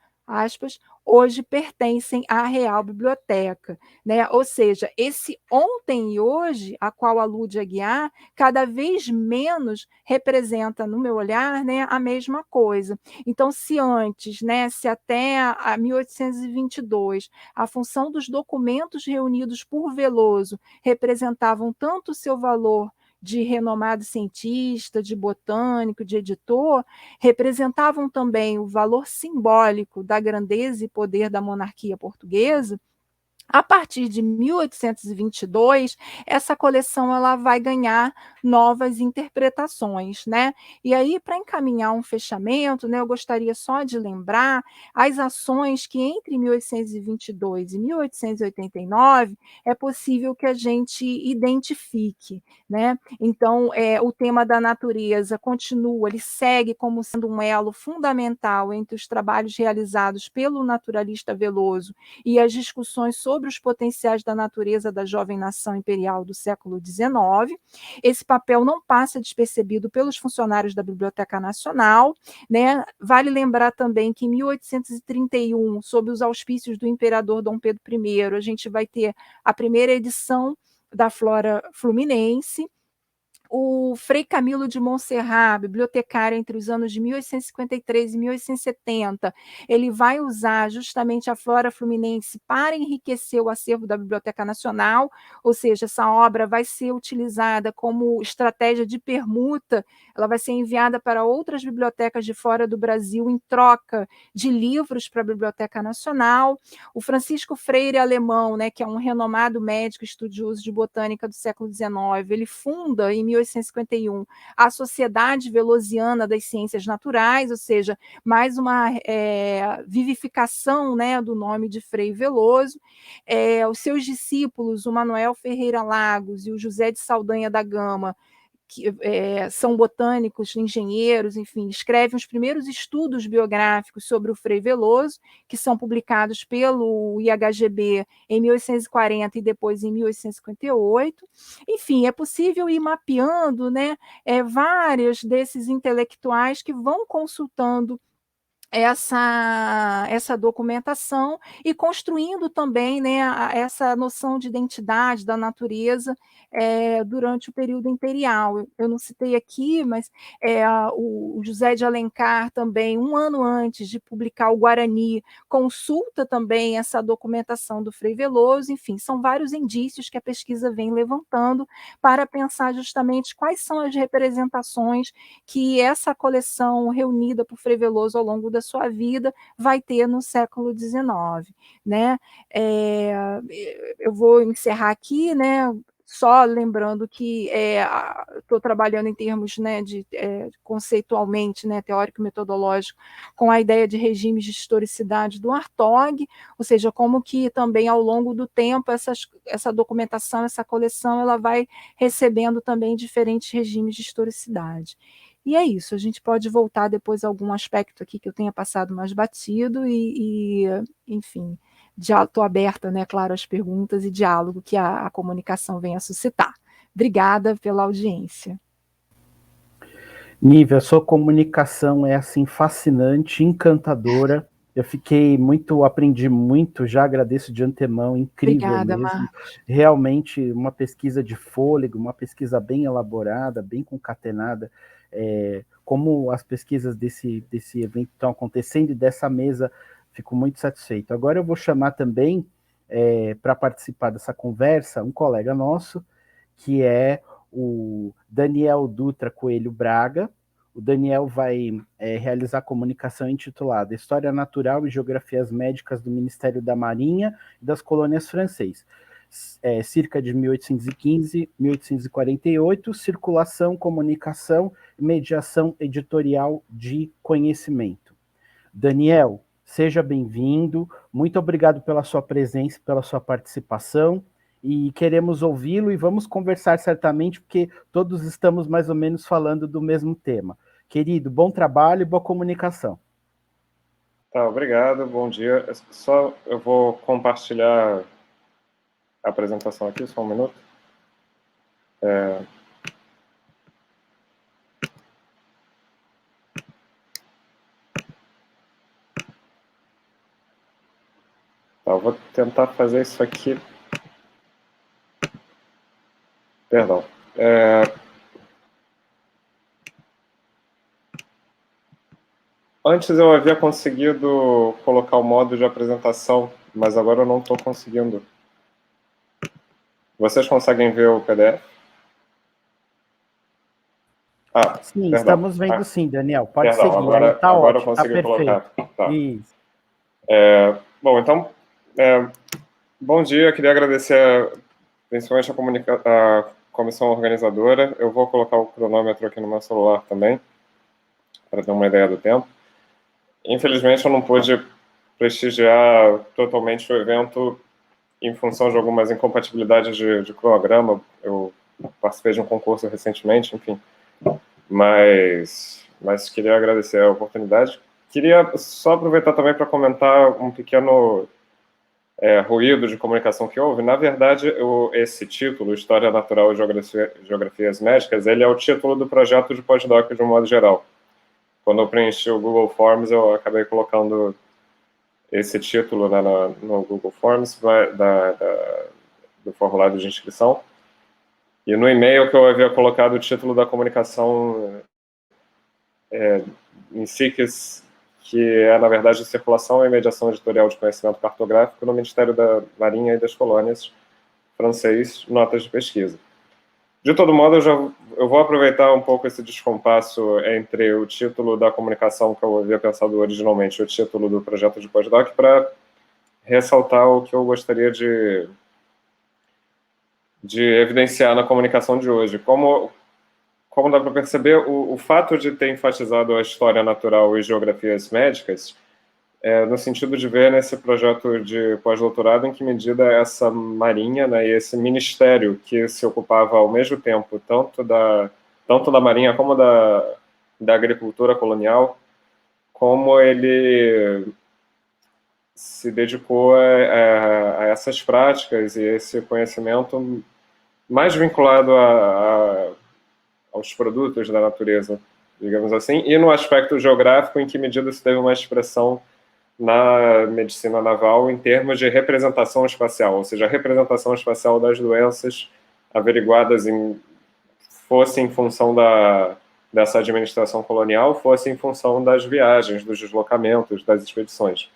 hoje pertencem à Real Biblioteca, né? Ou seja, esse ontem e hoje, a qual alude Aguiar, cada vez menos representa, no meu olhar, né, a mesma coisa. Então, se antes, né, se até 1822, a função dos documentos reunidos por Veloso representavam tanto o seu valor de renomado cientista, de botânico, de editor, representavam também o valor simbólico da grandeza e poder da monarquia portuguesa. A partir de 1822, essa coleção ela vai ganhar novas interpretações, né? E aí, para encaminhar um fechamento, né, eu gostaria só de lembrar as ações que entre 1822 e 1889 é possível que a gente identifique, né? Então, o tema da natureza continua, ele segue como sendo um elo fundamental entre os trabalhos realizados pelo naturalista Veloso e as discussões sobre sobre os potenciais da natureza da jovem nação imperial do século XIX. Esse papel não passa despercebido pelos funcionários da Biblioteca Nacional, né? Vale lembrar também que em 1831, sob os auspícios do imperador Dom Pedro I, a gente vai ter a primeira edição da Flora Fluminense. O Frei Camilo de Montserrat, bibliotecário entre os anos de 1853 e 1870, ele vai usar justamente a Flora Fluminense para enriquecer o acervo da Biblioteca Nacional, ou seja, essa obra vai ser utilizada como estratégia de permuta, ela vai ser enviada para outras bibliotecas de fora do Brasil em troca de livros para a Biblioteca Nacional. O Francisco Freire Alemão, né, que é um renomado médico estudioso de botânica do século XIX, ele funda em 1851 a Sociedade Velosiana das Ciências Naturais, ou seja, mais uma vivificação, né, do nome de Frei Veloso. Os seus discípulos, o Manuel Ferreira Lagos e o José de Saldanha da Gama, que são botânicos, engenheiros, enfim, escrevem os primeiros estudos biográficos sobre o Frei Veloso, que são publicados pelo IHGB em 1840 e depois em 1858. Enfim, é possível ir mapeando, né, vários desses intelectuais que vão consultando essa documentação e construindo também, né, essa noção de identidade da natureza durante o período imperial. Eu não citei aqui, mas o José de Alencar também, um ano antes de publicar o Guarani, consulta também essa documentação do Frei Veloso. Enfim, são vários indícios que a pesquisa vem levantando para pensar justamente quais são as representações que essa coleção reunida por Frei Veloso ao longo da sua vida vai ter no século XIX, né? Eu vou encerrar aqui, né? Só lembrando que estou trabalhando em termos, né, de conceitualmente, né, teórico-metodológico, com a ideia de regimes de historicidade do Hartog, ou seja, como que também ao longo do tempo essa documentação, essa coleção, ela vai recebendo também diferentes regimes de historicidade. E é isso, a gente pode voltar depois a algum aspecto aqui que eu tenha passado mais batido enfim, estou aberta, né, claro, às perguntas e diálogo que a comunicação venha a suscitar. Obrigada pela audiência. Nívia, a sua comunicação é assim fascinante, encantadora. Eu aprendi muito, já agradeço de antemão, incrível. Obrigada, mesmo. Marcos. Realmente uma pesquisa de fôlego, uma pesquisa bem elaborada, bem concatenada. Como as pesquisas desse evento estão acontecendo e dessa mesa, fico muito satisfeito. Agora eu vou chamar também, para participar dessa conversa, um colega nosso, que é o Daniel Dutra Coelho Braga. O Daniel vai realizar a comunicação intitulada História Natural e Geografias Médicas do Ministério da Marinha e das Colônias Francês, cerca de 1815, 1848, circulação, comunicação e mediação editorial de conhecimento. Daniel, seja bem-vindo, muito obrigado pela sua presença, pela sua participação, e queremos ouvi-lo e vamos conversar certamente, porque todos estamos mais ou menos falando do mesmo tema. Querido, bom trabalho e boa comunicação. Tá, obrigado, bom dia. Só eu vou compartilhar a apresentação aqui, só um minuto. Tá, eu vou tentar fazer isso aqui. Perdão. Antes eu havia conseguido colocar o modo de apresentação, mas agora eu não estou conseguindo. Vocês conseguem ver o PDF? Sim, perdão. Estamos vendo sim, Daniel. Pode seguir. Agora, tá agora ótimo, eu consegui colocar. Tá. Isso. Bom, então, bom dia. Queria agradecer principalmente a comissão organizadora. Eu vou colocar o cronômetro aqui no meu celular também, para ter uma ideia do tempo. Infelizmente, eu não pude prestigiar totalmente o evento em função de algumas incompatibilidades de cronograma. Eu participei de um concurso recentemente, enfim. Mas queria agradecer a oportunidade. Queria só aproveitar também para comentar um pequeno ruído de comunicação que houve, na verdade, esse título, História Natural e Geografias Médicas, ele é o título do projeto de pós-doc de um modo geral. Quando eu preenchi o Google Forms, eu acabei colocando esse título, né, no Google Forms do formulário de inscrição. E no e-mail que eu havia colocado o título da comunicação em SICS, que é, na verdade, Circulação e Mediação Editorial de Conhecimento Cartográfico no Ministério da Marinha e das Colônias, francês, notas de pesquisa. De todo modo, eu vou aproveitar um pouco esse descompasso entre o título da comunicação que eu havia pensado originalmente e o título do projeto de pós-doc para ressaltar o que eu gostaria de evidenciar na comunicação de hoje. Como dá para perceber, o fato de ter enfatizado a história natural e geografias médicas, no sentido de ver nesse projeto de pós-doutorado em que medida essa marinha, né, e esse ministério que se ocupava ao mesmo tempo tanto da marinha como da agricultura colonial, como ele se dedicou a essas práticas e esse conhecimento mais vinculado aos produtos da natureza, digamos assim, e no aspecto geográfico, em que medida se teve uma expressão na medicina naval em termos de representação espacial, ou seja, a representação espacial das doenças averiguadas fosse em função dessa administração colonial, fosse em função das viagens, dos deslocamentos, das expedições.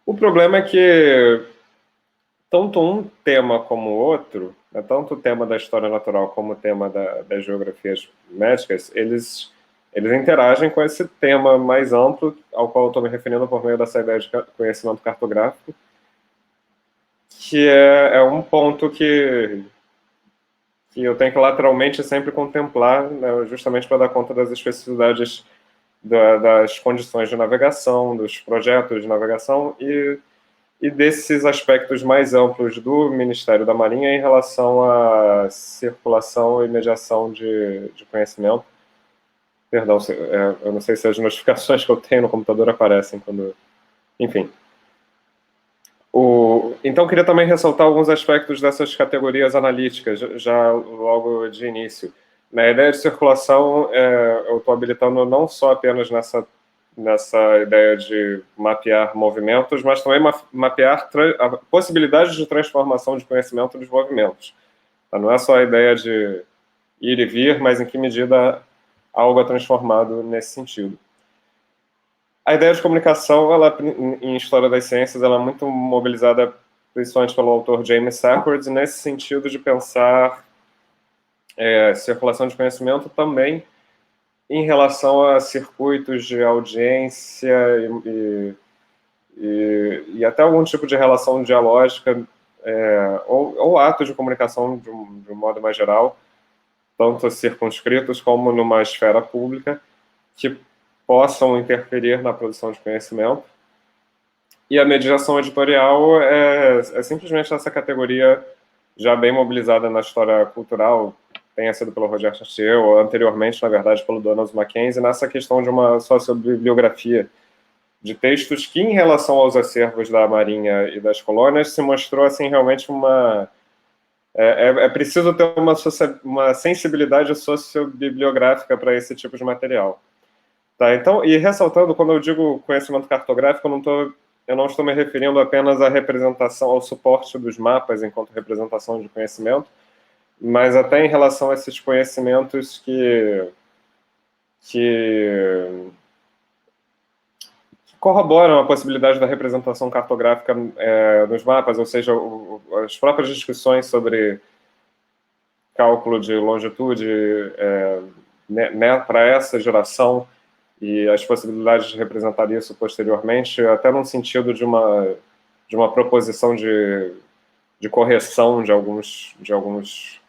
O problema é que tanto um tema como o outro, né, tanto o tema da história natural como o tema das geografias médicas, eles interagem com esse tema mais amplo, ao qual eu estou me referindo por meio dessa ideia de conhecimento cartográfico, que é um ponto que eu tenho que lateralmente sempre contemplar, né, justamente para dar conta das especificidades das condições de navegação, dos projetos de navegação e desses aspectos mais amplos do Ministério da Marinha em relação à circulação e mediação de conhecimento. Perdão, eu não sei se as notificações que eu tenho no computador aparecem quando... Enfim. Então, queria também ressaltar alguns aspectos dessas categorias analíticas, já logo de início. Na ideia de circulação, eu estou habilitando não só apenas nessa ideia de mapear movimentos, mas também mapear a possibilidade de transformação de conhecimento dos movimentos. Não é só a ideia de ir e vir, mas em que medida algo é transformado nesse sentido. A ideia de comunicação, em História das Ciências, ela é muito mobilizada principalmente pelo autor James Sackord, nesse sentido de pensar circulação de conhecimento também em relação a circuitos de audiência e até algum tipo de relação dialógica ou atos de comunicação de um modo mais geral, tanto circunscritos como numa esfera pública, que possam interferir na produção de conhecimento. E a mediação editorial é simplesmente essa categoria já bem mobilizada na história cultural, tenha sido pelo Roger Chartier, ou anteriormente, na verdade, pelo Donald Mackenzie, nessa questão de uma sociobibliografia de textos que, em relação aos acervos da Marinha e das colônias, se mostrou assim, realmente uma... É preciso ter uma sensibilidade sociobibliográfica para esse tipo de material. Tá, então, e ressaltando, quando eu digo conhecimento cartográfico, eu não estou me referindo apenas à representação, ao suporte dos mapas enquanto representação de conhecimento, mas até em relação a esses conhecimentos que corroboram a possibilidade da representação cartográfica nos mapas, ou seja, as próprias discussões sobre cálculo de longitude para essa geração e as possibilidades de representar isso posteriormente, até no sentido de uma proposição de correção de alguns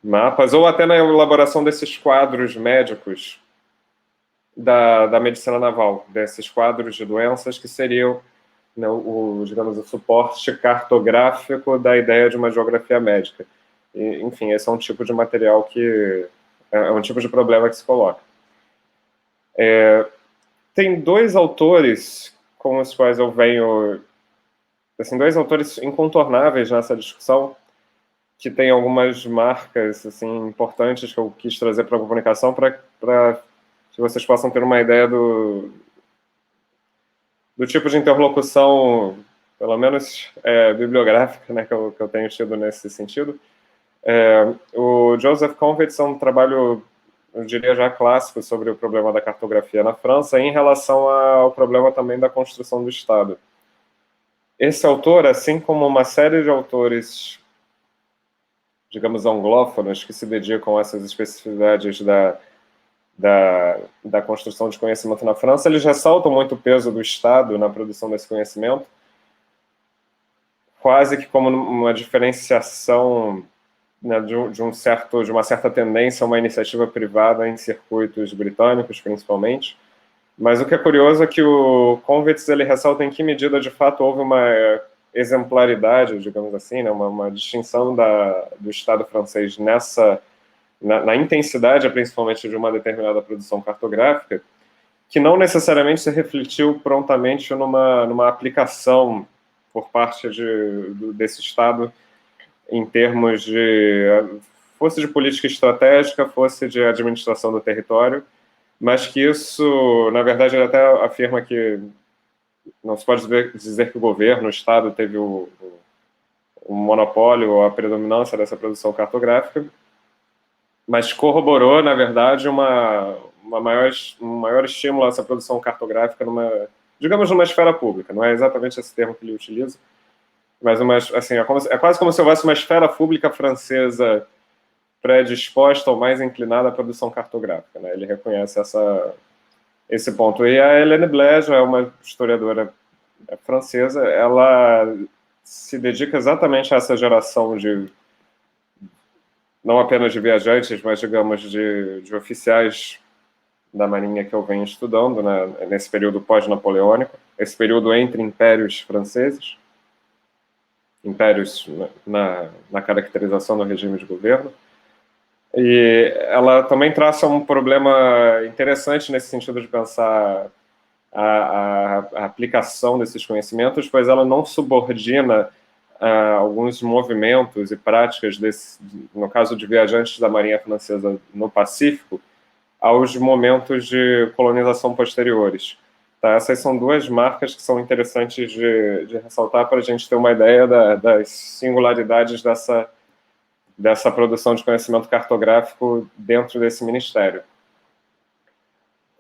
mapas, ou até na elaboração desses quadros médicos da medicina naval, desses quadros de doenças que seriam, né, digamos, o suporte cartográfico da ideia de uma geografia médica. E, enfim, esse é um tipo de material que é um tipo de problema que se coloca. Tem dois autores com os quais eu venho, assim, dois autores incontornáveis nessa discussão, que tem algumas marcas assim importantes que eu quis trazer para a comunicação para que vocês possam ter uma ideia do tipo de interlocução, pelo menos bibliográfica, né, que eu tenho tido nesse sentido. O Joseph Convitz é um trabalho, eu diria já clássico, sobre o problema da cartografia na França, em relação ao problema também da construção do Estado. Esse autor, assim como uma série de autores, digamos, anglófonos, que se dedicam a essas especificidades da construção de conhecimento na França, eles ressaltam muito o peso do Estado na produção desse conhecimento, quase que como uma diferenciação, né, de uma certa tendência a uma iniciativa privada em circuitos britânicos, principalmente. Mas o que é curioso é que o Convitz ele ressalta em que medida, de fato, houve uma exemplaridade, digamos assim, né, uma distinção do Estado francês na intensidade, principalmente, de uma determinada produção cartográfica, que não necessariamente se refletiu prontamente numa aplicação por parte desse Estado em termos fosse de política estratégica, fosse de administração do território, mas que isso, na verdade, ele até afirma que não se pode dizer que o governo, o Estado, teve o monopólio ou a predominância dessa produção cartográfica, mas corroborou, na verdade, um maior estímulo a essa produção cartográfica digamos, numa esfera pública. Não é exatamente esse termo que ele utiliza, mas assim, é quase como se houvesse uma esfera pública francesa predisposta ou mais inclinada à produção cartográfica, né? Ele reconhece esse ponto. E a Hélène Blais é uma historiadora francesa, ela se dedica exatamente a essa geração não apenas de viajantes, mas, digamos, de oficiais da Marinha que eu venho estudando, né, nesse período pós-napoleônico, esse período entre impérios franceses, impérios na caracterização do regime de governo. E ela também traça um problema interessante nesse sentido de pensar a aplicação desses conhecimentos, pois ela não subordina alguns movimentos e práticas, no caso de viajantes da Marinha Francesa no Pacífico, aos momentos de colonização posteriores. Tá? Essas são duas marcas que são interessantes de ressaltar para a gente ter uma ideia das singularidades dessa produção de conhecimento cartográfico dentro desse ministério.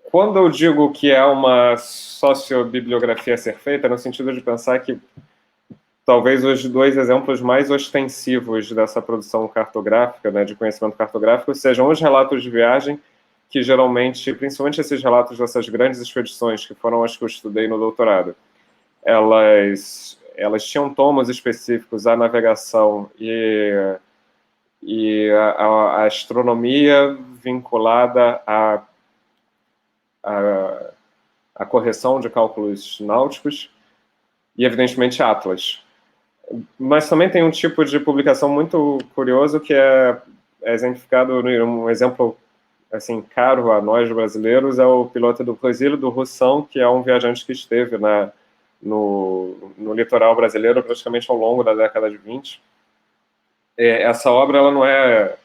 Quando eu digo que é uma sociobibliografia a ser feita, no sentido de pensar que talvez os dois exemplos mais ostensivos dessa produção cartográfica, né, de conhecimento cartográfico, sejam os relatos de viagem, que geralmente, principalmente esses relatos dessas grandes expedições, que foram as que eu estudei no doutorado, elas tinham tomos específicos à navegação e a astronomia vinculada à correção de cálculos náuticos e, evidentemente, atlas. Mas também tem um tipo de publicação muito curioso que é exemplificado um exemplo assim caro a nós brasileiros, é o piloto do Cruzeiro do Roussão, que é um viajante que esteve no litoral brasileiro praticamente ao longo da década de 20. Essa obra ela não é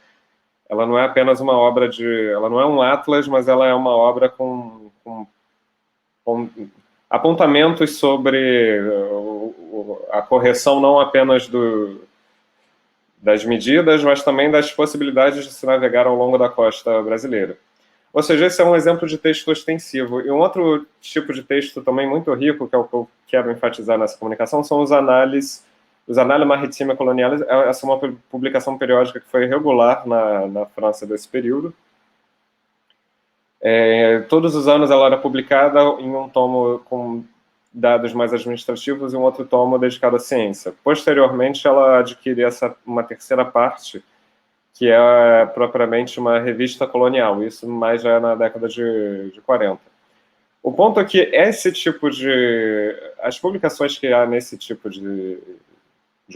apenas uma obra ela não é um atlas, mas ela é uma obra com apontamentos sobre a correção não apenas das medidas, mas também das possibilidades de se navegar ao longo da costa brasileira. Ou seja, esse é um exemplo de texto ostensivo. E um outro tipo de texto também muito rico, que é o que eu quero enfatizar nessa comunicação, são os análises maritimes coloniais. Essa é uma publicação periódica que foi regular na França desse período. Todos os anos ela era publicada em um tomo com dados mais administrativos e um outro tomo dedicado à ciência. Posteriormente, ela adquire uma terceira parte, que é propriamente uma revista colonial, isso mais já na década de 40. O ponto é que as publicações que há nesse tipo de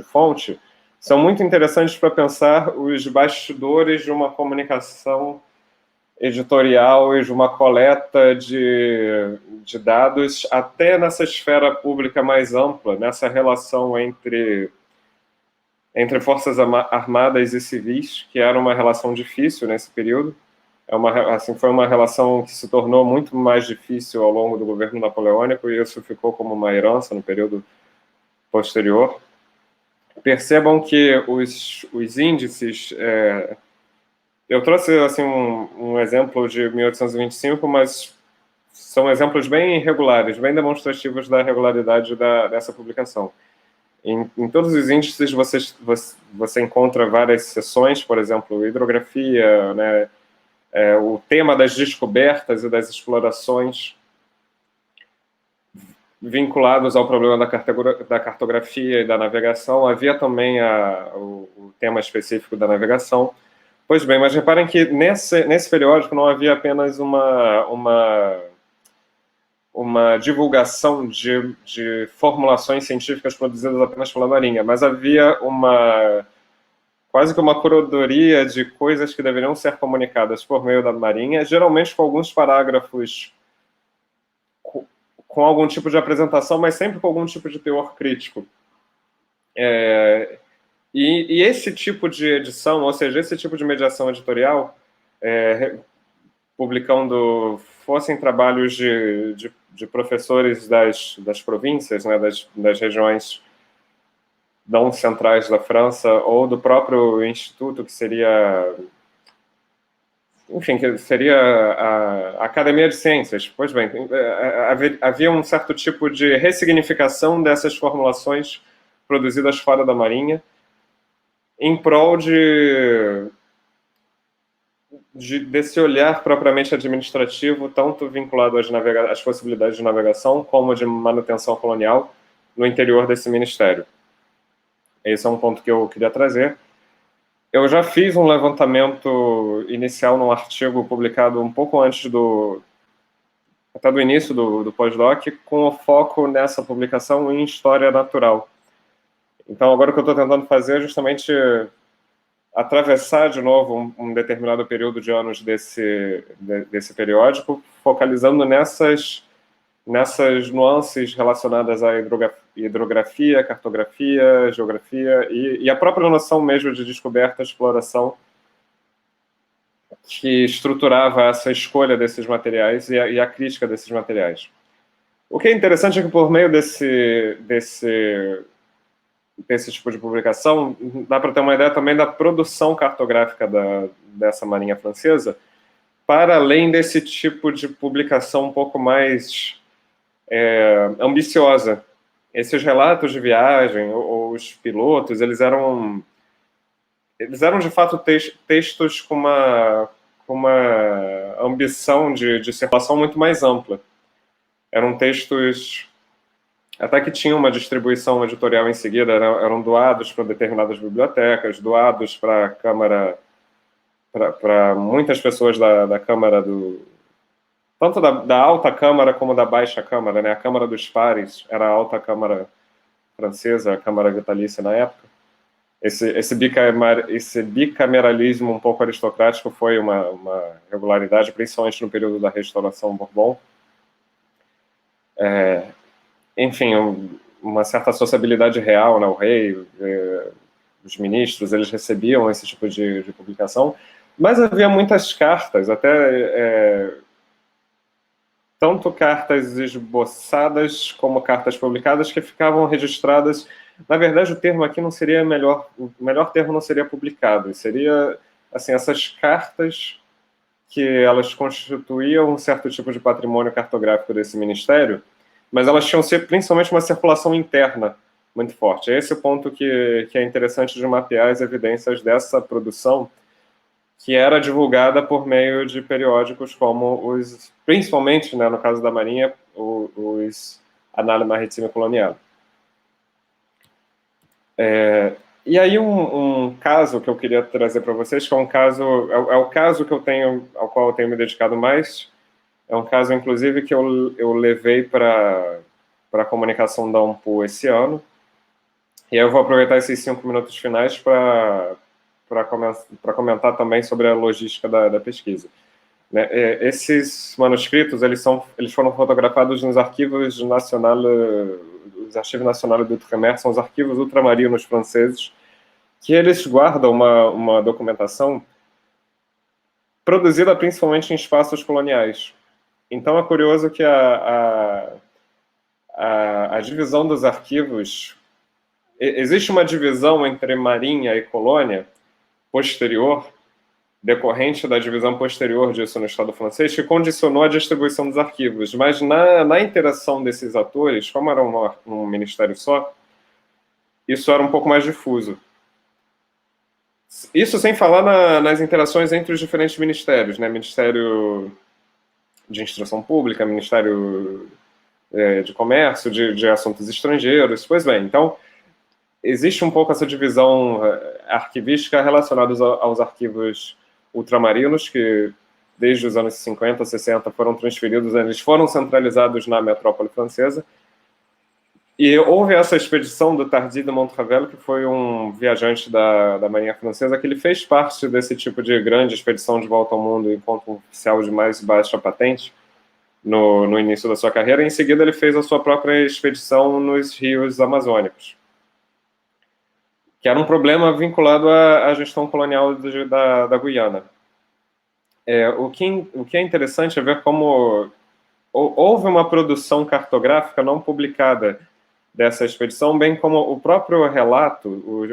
fonte são muito interessantes para pensar os bastidores de uma comunicação editorial e de uma coleta de dados, até nessa esfera pública mais ampla, nessa relação entre forças armadas e civis, que era uma relação difícil nesse período. Foi uma relação que se tornou muito mais difícil ao longo do governo napoleônico, e isso ficou como uma herança no período posterior. Percebam que os índices... eu trouxe assim, um exemplo de 1825, mas são exemplos bem irregulares, bem demonstrativos da regularidade dessa publicação. Em todos os índices você encontra várias seções, por exemplo, hidrografia, né, o tema das descobertas e das explorações vinculados ao problema da cartografia e da navegação. Havia também o tema específico da navegação. Pois bem, mas reparem que nesse periódico não havia apenas uma divulgação de formulações científicas produzidas apenas pela Marinha, mas havia quase que uma curadoria de coisas que deveriam ser comunicadas por meio da Marinha, geralmente com alguns parágrafos com algum tipo de apresentação, mas sempre com algum tipo de teor crítico. E esse tipo de edição, ou seja, esse tipo de mediação editorial, publicando, fossem trabalhos de professores das províncias, né, das regiões não centrais da França, ou do próprio instituto, que seria... Enfim, que seria a Academia de Ciências. Pois bem, havia um certo tipo de ressignificação dessas formulações produzidas fora da Marinha, em prol desse olhar propriamente administrativo, tanto vinculado às possibilidades de navegação, como de manutenção colonial no interior desse ministério. Esse é um ponto que eu queria trazer. Eu já fiz um levantamento inicial num artigo publicado um pouco antes até do início do pós-doc, com o foco nessa publicação em História Natural. Então, agora o que eu estou tentando fazer é justamente atravessar de novo um determinado período de anos desse periódico, focalizando nessas nuances relacionadas à hidrografia, cartografia, geografia e a própria noção mesmo de descoberta, exploração, que estruturava essa escolha desses materiais e a crítica desses materiais. O que é interessante é que, por meio desse tipo de publicação, dá para ter uma ideia também da produção cartográfica dessa Marinha Francesa, para além desse tipo de publicação um pouco mais ambiciosa. Esses relatos de viagem, ou os pilotos, eles eram de fato textos com uma ambição de circulação muito mais ampla. Eram textos até que tinham uma distribuição editorial em seguida, eram doados para determinadas bibliotecas, doados para a Câmara, para muitas pessoas da Câmara tanto da Alta Câmara como da Baixa Câmara, né? A Câmara dos Pares era a Alta Câmara francesa, a Câmara vitalícia na época. Esse bicameralismo um pouco aristocrático foi uma regularidade, principalmente no período da Restauração Bourbon. Enfim, uma certa sociabilidade real, né? O rei, os ministros, eles recebiam esse tipo de publicação, mas havia muitas cartas, até tanto cartas esboçadas como cartas publicadas, que ficavam registradas. Na verdade, o termo aqui não seria o melhor termo não seria publicado, seria assim, essas cartas que elas constituíam um certo tipo de patrimônio cartográfico desse ministério, mas elas tinham principalmente uma circulação interna muito forte. Esse é o ponto que é interessante de mapear as evidências dessa produção, que era divulgada por meio de periódicos como principalmente, né, no caso da Marinha, os Annales Maritimes Coloniales. E aí um caso que eu queria trazer para vocês, que é um caso, o caso ao qual eu tenho me dedicado mais, é um caso, inclusive, que eu levei para a comunicação da UNPU esse ano, e aí eu vou aproveitar esses 5 minutos finais para comentar também sobre a logística da pesquisa. né? Esses manuscritos eles foram fotografados nos arquivos nacionais, os arquivos nacionais do Outremer, são os arquivos ultramarinos franceses, que eles guardam uma documentação produzida principalmente em espaços coloniais. Então é curioso que a divisão dos arquivos, existe uma divisão entre marinha e colônia posterior, decorrente da divisão posterior disso no Estado francês, que condicionou a distribuição dos arquivos. Mas na interação desses atores, como era um ministério só, isso era um pouco mais difuso. Isso sem falar nas interações entre os diferentes ministérios, né? Ministério de Instrução Pública, Ministério de Comércio, de Assuntos Estrangeiros. Pois bem, então, existe um pouco essa divisão arquivística relacionada aos arquivos ultramarinos, que desde os anos 50, 60 foram transferidos, eles foram centralizados na metrópole francesa. E houve essa expedição do Tardy de Montrevel, que foi um viajante da Marinha Francesa, que ele fez parte desse tipo de grande expedição de volta ao mundo enquanto oficial de mais baixa patente no início da sua carreira. Em seguida, ele fez a sua própria expedição nos rios amazônicos, que era um problema vinculado à gestão colonial da Guiana. O que é interessante é ver como houve uma produção cartográfica não publicada dessa expedição, bem como o próprio relato,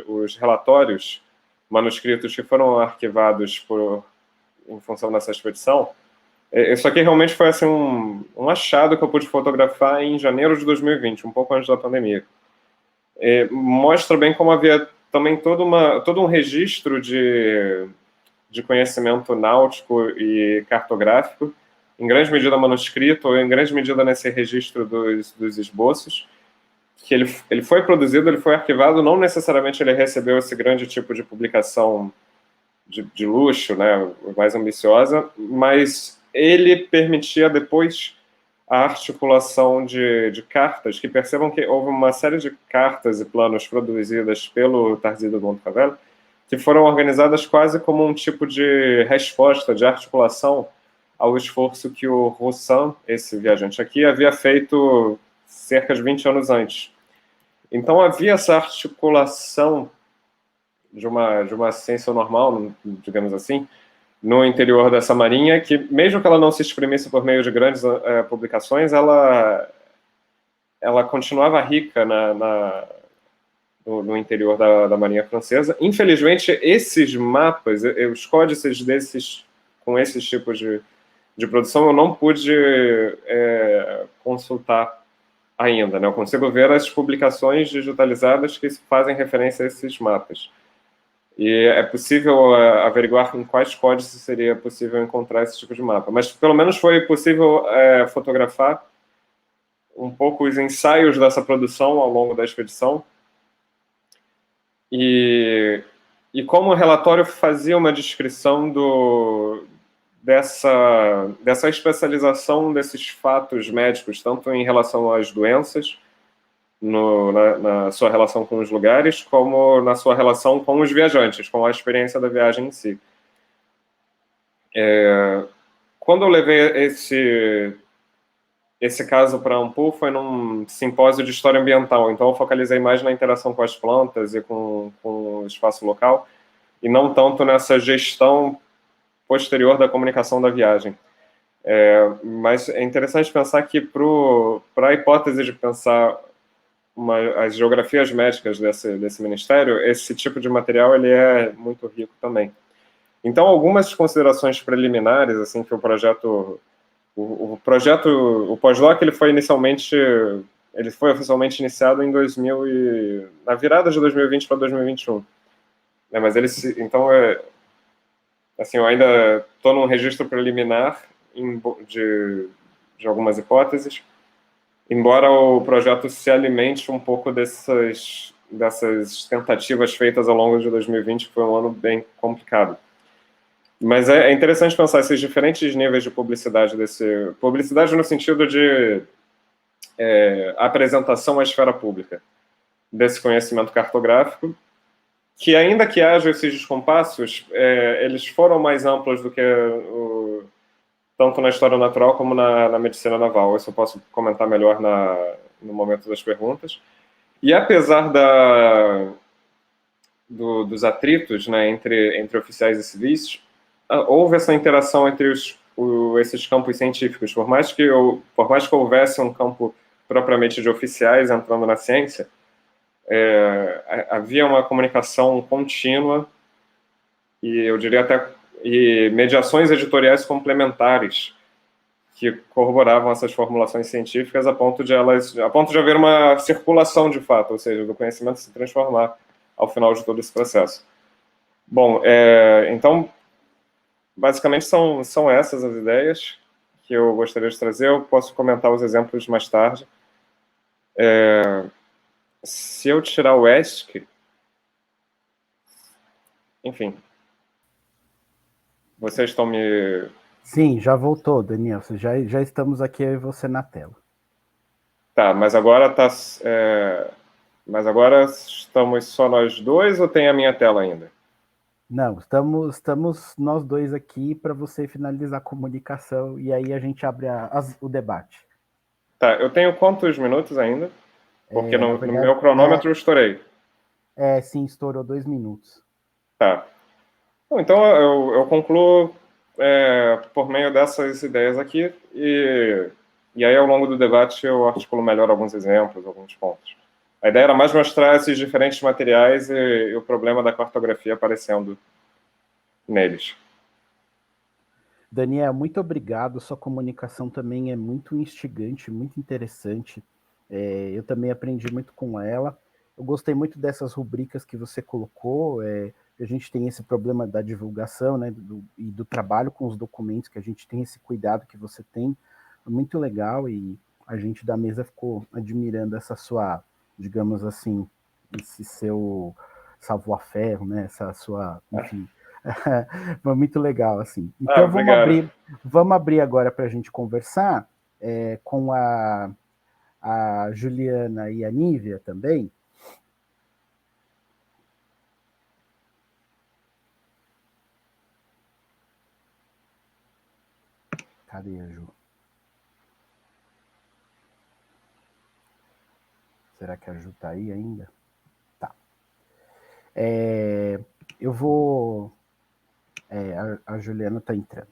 os relatórios manuscritos que foram arquivados em função dessa expedição. Isso aqui realmente foi assim, um achado que eu pude fotografar em janeiro de 2020, um pouco antes da pandemia. Mostra bem como havia também todo um registro de conhecimento náutico e cartográfico, em grande medida manuscrito, ou em grande medida nesse registro dos esboços, que ele foi produzido, ele foi arquivado, não necessariamente ele recebeu esse grande tipo de publicação de luxo, né, mais ambiciosa, mas ele permitia depois a articulação de cartas, que percebam que houve uma série de cartas e planos produzidas pelo Tardy de Montrevel, que foram organizadas quase como um tipo de resposta, de articulação ao esforço que o Roussin, esse viajante aqui, havia feito cerca de 20 anos antes. Então havia essa articulação de uma ciência normal, digamos assim, no interior dessa marinha, que mesmo que ela não se exprimisse por meio de grandes publicações, ela continuava rica no interior da marinha francesa. Infelizmente, esses mapas, os códices com esses tipos de produção, eu não pude consultar ainda, né? Eu consigo ver as publicações digitalizadas que fazem referência a esses mapas. E é possível averiguar em quais códices seria possível encontrar esse tipo de mapa. Mas, pelo menos, foi possível fotografar um pouco os ensaios dessa produção ao longo da expedição. E como o relatório fazia uma descrição dessa especialização desses fatos médicos, tanto em relação às doenças, na sua relação com os lugares, como na sua relação com os viajantes, com a experiência da viagem em si. Quando eu levei esse caso para Ampul, foi num simpósio de história ambiental, então eu focalizei mais na interação com as plantas e com o espaço local, e não tanto nessa gestão posterior da comunicação da viagem. Mas é interessante pensar que para a hipótese de pensar as geografias médicas desse ministério, esse tipo de material ele é muito rico também. Então, algumas considerações preliminares, assim, que o projeto, o pós-doc, ele foi oficialmente iniciado em na virada de 2020 para 2021. Mas então, assim, eu ainda estou num registro preliminar de algumas hipóteses, embora o projeto se alimente um pouco dessas tentativas feitas ao longo de 2020, que foi um ano bem complicado. Mas é interessante pensar esses diferentes níveis de publicidade publicidade no sentido de apresentação à esfera pública desse conhecimento cartográfico, que ainda que haja esses descompassos, eles foram mais amplos do que tanto na história natural como na medicina naval. Isso eu posso comentar melhor no momento das perguntas. E apesar dos atritos, né, entre oficiais e civis, houve essa interação entre esses campos científicos. Por mais que houvesse um campo propriamente de oficiais entrando na ciência, havia uma comunicação contínua e eu diria até mediações editoriais complementares que corroboravam essas formulações científicas a ponto de haver uma circulação de fato, ou seja, do conhecimento se transformar ao final de todo esse processo. Bom, então, basicamente são essas as ideias que eu gostaria de trazer. Eu posso comentar os exemplos mais tarde. Se eu tirar o ESC, enfim, vocês estão me... Sim, já voltou, Daniel. Já estamos aqui, eu e você na tela. Tá, mas agora estamos só nós dois ou tem a minha tela ainda? Não, estamos nós dois aqui para você finalizar a comunicação e aí a gente abre o debate. Tá, eu tenho quantos minutos ainda? Porque no meu cronômetro eu estourei. Sim, estourou 2 minutos. Tá. Bom, então eu concluo por meio dessas ideias aqui e aí ao longo do debate eu articulo melhor alguns exemplos, alguns pontos. A ideia era mais mostrar esses diferentes materiais e o problema da cartografia aparecendo neles. Daniel, muito obrigado. Sua comunicação também é muito instigante, muito interessante. Eu também aprendi muito com ela. Eu gostei muito dessas rubricas que você colocou. A gente tem esse problema da divulgação, né, e do trabalho com os documentos, que a gente tem esse cuidado que você tem. Muito legal, e a gente da mesa ficou admirando essa sua, digamos assim, esse seu savoir-faire, né, essa sua, enfim... Foi muito legal, assim. Então, vamos abrir agora para a gente conversar com a Juliana e a Nívia também. Cadê a Ju? Será que a Ju está aí ainda? Tá. Eu vou... a Juliana está entrando.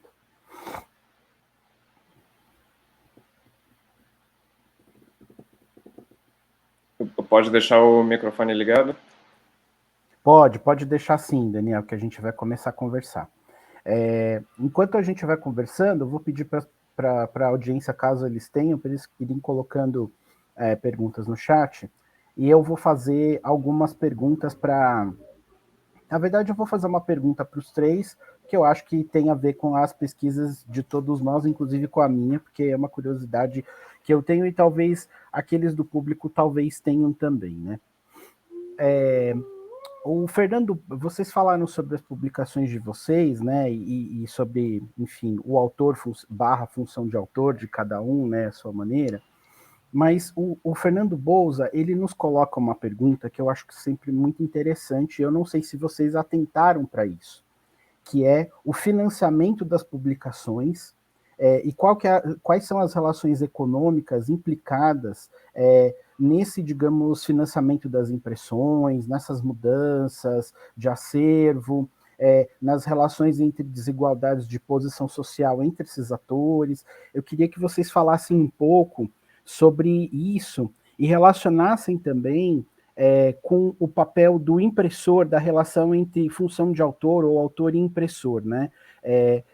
Pode deixar o microfone ligado? Pode deixar sim, Daniel, que a gente vai começar a conversar. Enquanto a gente vai conversando, eu vou pedir para a audiência, caso eles tenham, para eles irem colocando perguntas no chat, e eu vou fazer algumas perguntas para... Na verdade, eu vou fazer uma pergunta para os três, que eu acho que tem a ver com as pesquisas de todos nós, inclusive com a minha, porque é uma curiosidade que eu tenho e talvez aqueles do público talvez tenham também, né? O Fernando, vocês falaram sobre as publicações de vocês, né, e sobre, enfim, o autor barra função de autor de cada um, né, a sua maneira, mas o Fernando Bouza, ele nos coloca uma pergunta que eu acho que sempre muito interessante, eu não sei se vocês atentaram para isso, que é o financiamento das publicações, e quais são as relações econômicas implicadas nesse, digamos, financiamento das impressões, nessas mudanças de acervo, nas relações entre desigualdades de posição social entre esses atores. Eu queria que vocês falassem um pouco sobre isso e relacionassem também com o papel do impressor, da relação entre função de autor ou autor e impressor, né?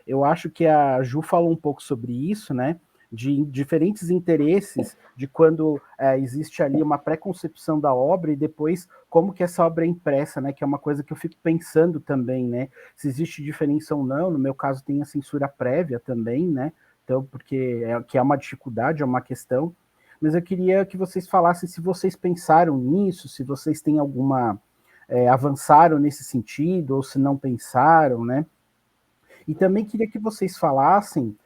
Eu acho que a Ju falou um pouco sobre isso, né? De diferentes interesses, de quando existe ali uma pré-concepção da obra e depois como que essa obra é impressa, né? Que é uma coisa que eu fico pensando também, né? Se existe diferença ou não, no meu caso tem a censura prévia também, né? Então, porque que é uma dificuldade, é uma questão, mas eu queria que vocês falassem se vocês pensaram nisso, se vocês têm alguma... avançaram nesse sentido, ou se não pensaram, né? E também queria que vocês falassem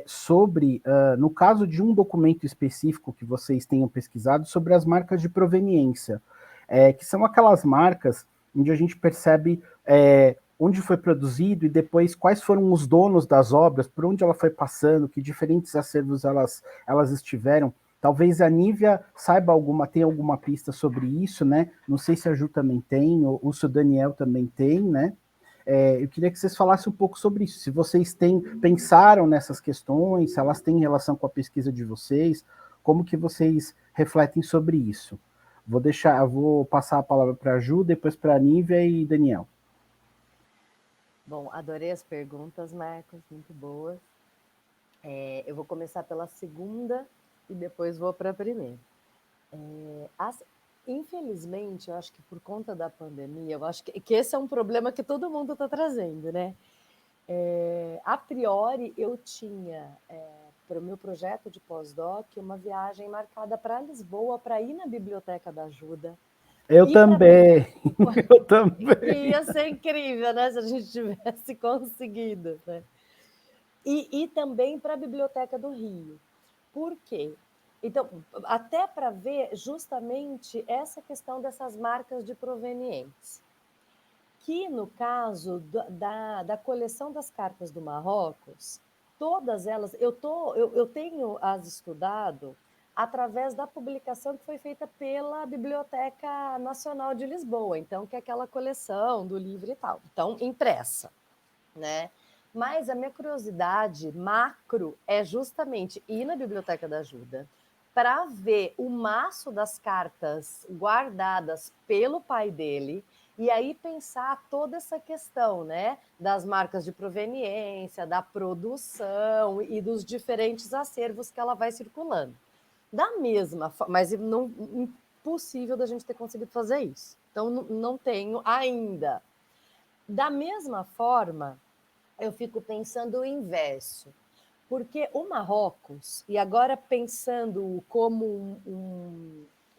sobre, no caso de um documento específico que vocês tenham pesquisado, sobre as marcas de proveniência, que são aquelas marcas onde a gente percebe onde foi produzido e depois quais foram os donos das obras, por onde ela foi passando, que diferentes acervos elas estiveram. Talvez a Nívia saiba tem alguma pista sobre isso, né? Não sei se a Ju também tem, ou se o Daniel também tem, né? Eu queria que vocês falassem um pouco sobre isso. Se vocês pensaram nessas questões, se elas têm relação com a pesquisa de vocês, como que vocês refletem sobre isso? Vou passar a palavra para a Ju, depois para a Nívia e Daniel. Bom, adorei as perguntas, Marcos, muito boas. Eu vou começar pela segunda e depois vou para a primeira. Infelizmente, eu acho que por conta da pandemia, eu acho que esse é um problema que todo mundo está trazendo, né? A priori, eu tinha, para o meu projeto de pós-doc, uma viagem marcada para Lisboa, para ir na Biblioteca da Ajuda. Eu também. Eu também. Que ia ser incrível, né? Se a gente tivesse conseguido, né? E também para a Biblioteca do Rio. Por quê? Então, até para ver justamente essa questão dessas marcas de provenientes. Que, no caso da coleção das cartas do Marrocos, todas elas, eu tenho as estudado através da publicação que foi feita pela Biblioteca Nacional de Lisboa, então, que é aquela coleção do livro e tal, então, impressa, né? Mas a minha curiosidade macro é justamente ir na Biblioteca da Ajuda para ver o maço das cartas guardadas pelo pai dele e aí pensar toda essa questão, né, das marcas de proveniência, da produção e dos diferentes acervos que ela vai circulando. Da mesma forma, mas não impossível da gente ter conseguido fazer isso. Então, não tenho ainda. Da mesma forma, eu fico pensando o inverso, porque o Marrocos, e agora pensando como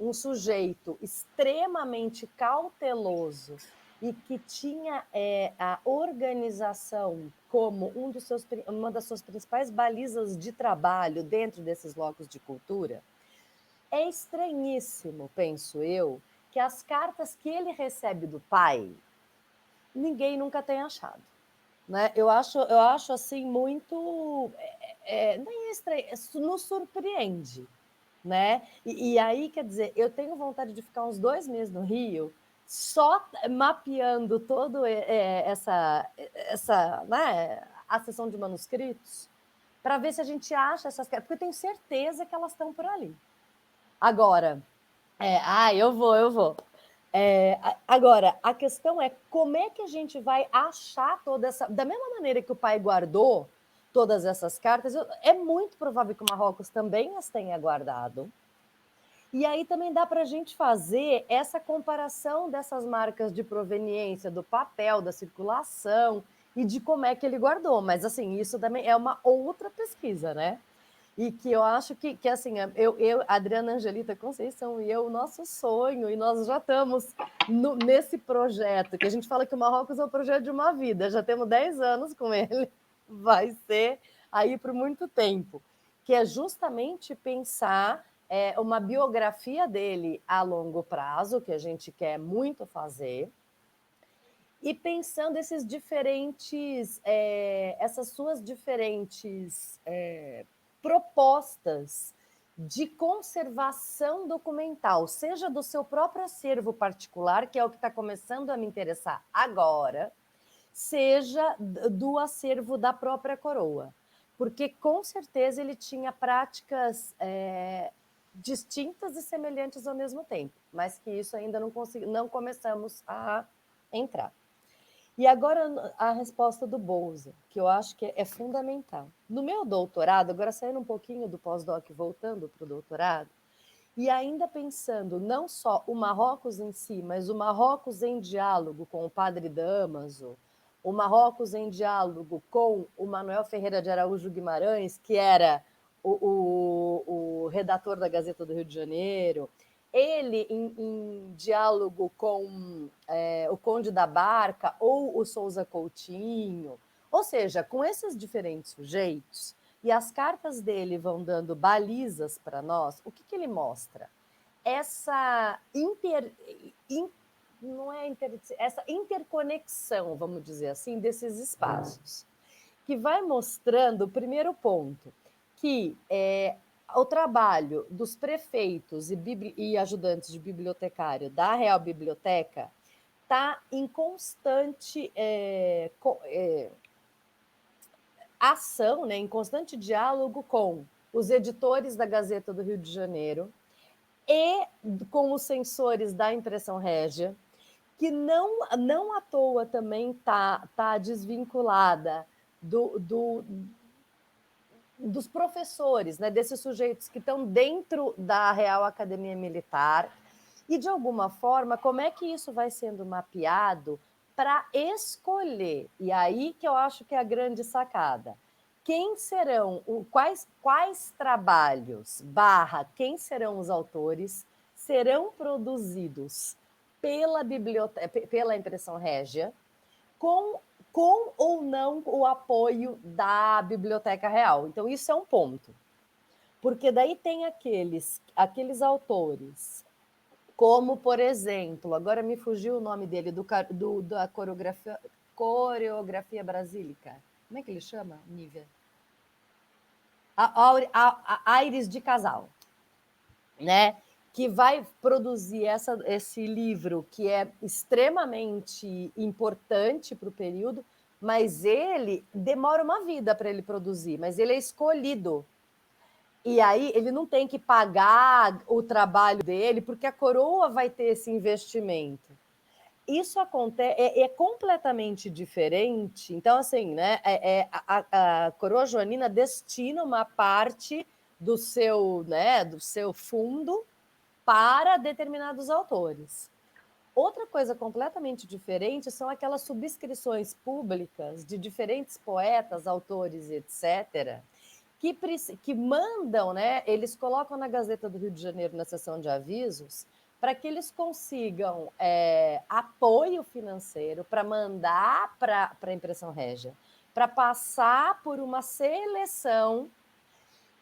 um sujeito extremamente cauteloso e que tinha a organização como uma das suas principais balizas de trabalho dentro desses blocos de cultura, é estranhíssimo, penso eu, que as cartas que ele recebe do pai, ninguém nunca tem achado. Né? Eu acho assim muito nem estranho, nos surpreende, né? E aí, quer dizer, eu tenho vontade de ficar uns 2 meses no Rio só mapeando todo essa né, a sessão de manuscritos para ver se a gente acha essas cartas, porque eu tenho certeza que elas estão por ali. Agora, eu vou. Agora, a questão é como é que a gente vai achar toda essa... Da mesma maneira que o pai guardou todas essas cartas, é muito provável que o Marrocos também as tenha guardado. E aí também dá para a gente fazer essa comparação dessas marcas de proveniência, do papel, da circulação e de como é que ele guardou. Mas, assim, isso também é uma outra pesquisa, né? E que eu acho que assim, Adriana Angelita Conceição e eu, nosso sonho, e nós já estamos nesse projeto, que a gente fala que o Marrocos é o projeto de uma vida, já temos 10 anos com ele, vai ser aí por muito tempo, que é justamente pensar uma biografia dele a longo prazo, que a gente quer muito fazer, e pensando esses diferentes, essas suas diferentes propostas de conservação documental, seja do seu próprio acervo particular, que é o que está começando a me interessar agora, seja do acervo da própria coroa. Porque, com certeza, ele tinha práticas distintas e semelhantes ao mesmo tempo, mas que isso ainda não começamos a entrar. E agora a resposta do Bouza, que eu acho que é fundamental. No meu doutorado, agora saindo um pouquinho do pós-doc, voltando para o doutorado, e ainda pensando não só o Marrocos em si, mas o Marrocos em diálogo com o padre Damaso, o Marrocos em diálogo com o Manuel Ferreira de Araújo Guimarães, que era o redator da Gazeta do Rio de Janeiro, ele em diálogo com o Conde da Barca ou o Souza Coutinho, ou seja, com esses diferentes sujeitos, e as cartas dele vão dando balizas para nós, o que ele mostra? Essa não é essa interconexão, vamos dizer assim, desses espaços, que vai mostrando o primeiro ponto, que o trabalho dos prefeitos e ajudantes de bibliotecário da Real Biblioteca está em constante ação, né, em constante diálogo com os editores da Gazeta do Rio de Janeiro e com os censores da Impressão Régia, que não à toa também está desvinculada dos professores, né, desses sujeitos que estão dentro da Real Academia Militar, e, de alguma forma, como é que isso vai sendo mapeado para escolher, e aí que eu acho que é a grande sacada, quem serão, quais trabalhos, quem serão os autores, serão produzidos pela Impressão Régia, com ou não o apoio da Biblioteca Real. Então, isso é um ponto. Porque daí tem aqueles autores, como, por exemplo, agora me fugiu o nome dele, da coreografia brasílica. Como é que ele chama, Nívia? A Aires de Casal, né? Que vai produzir esse livro, que é extremamente importante para o período, mas ele demora uma vida para ele produzir, mas ele é escolhido. E aí ele não tem que pagar o trabalho dele, porque a coroa vai ter esse investimento. Isso acontece, é completamente diferente. Então, assim, né, a coroa joanina destina uma parte do seu fundo para determinados autores. Outra coisa completamente diferente são aquelas subscrições públicas de diferentes poetas, autores, etc., que mandam, né? Eles colocam na Gazeta do Rio de Janeiro, na seção de avisos, para que eles consigam apoio financeiro para mandar para a Impressão Régia, para passar por uma seleção,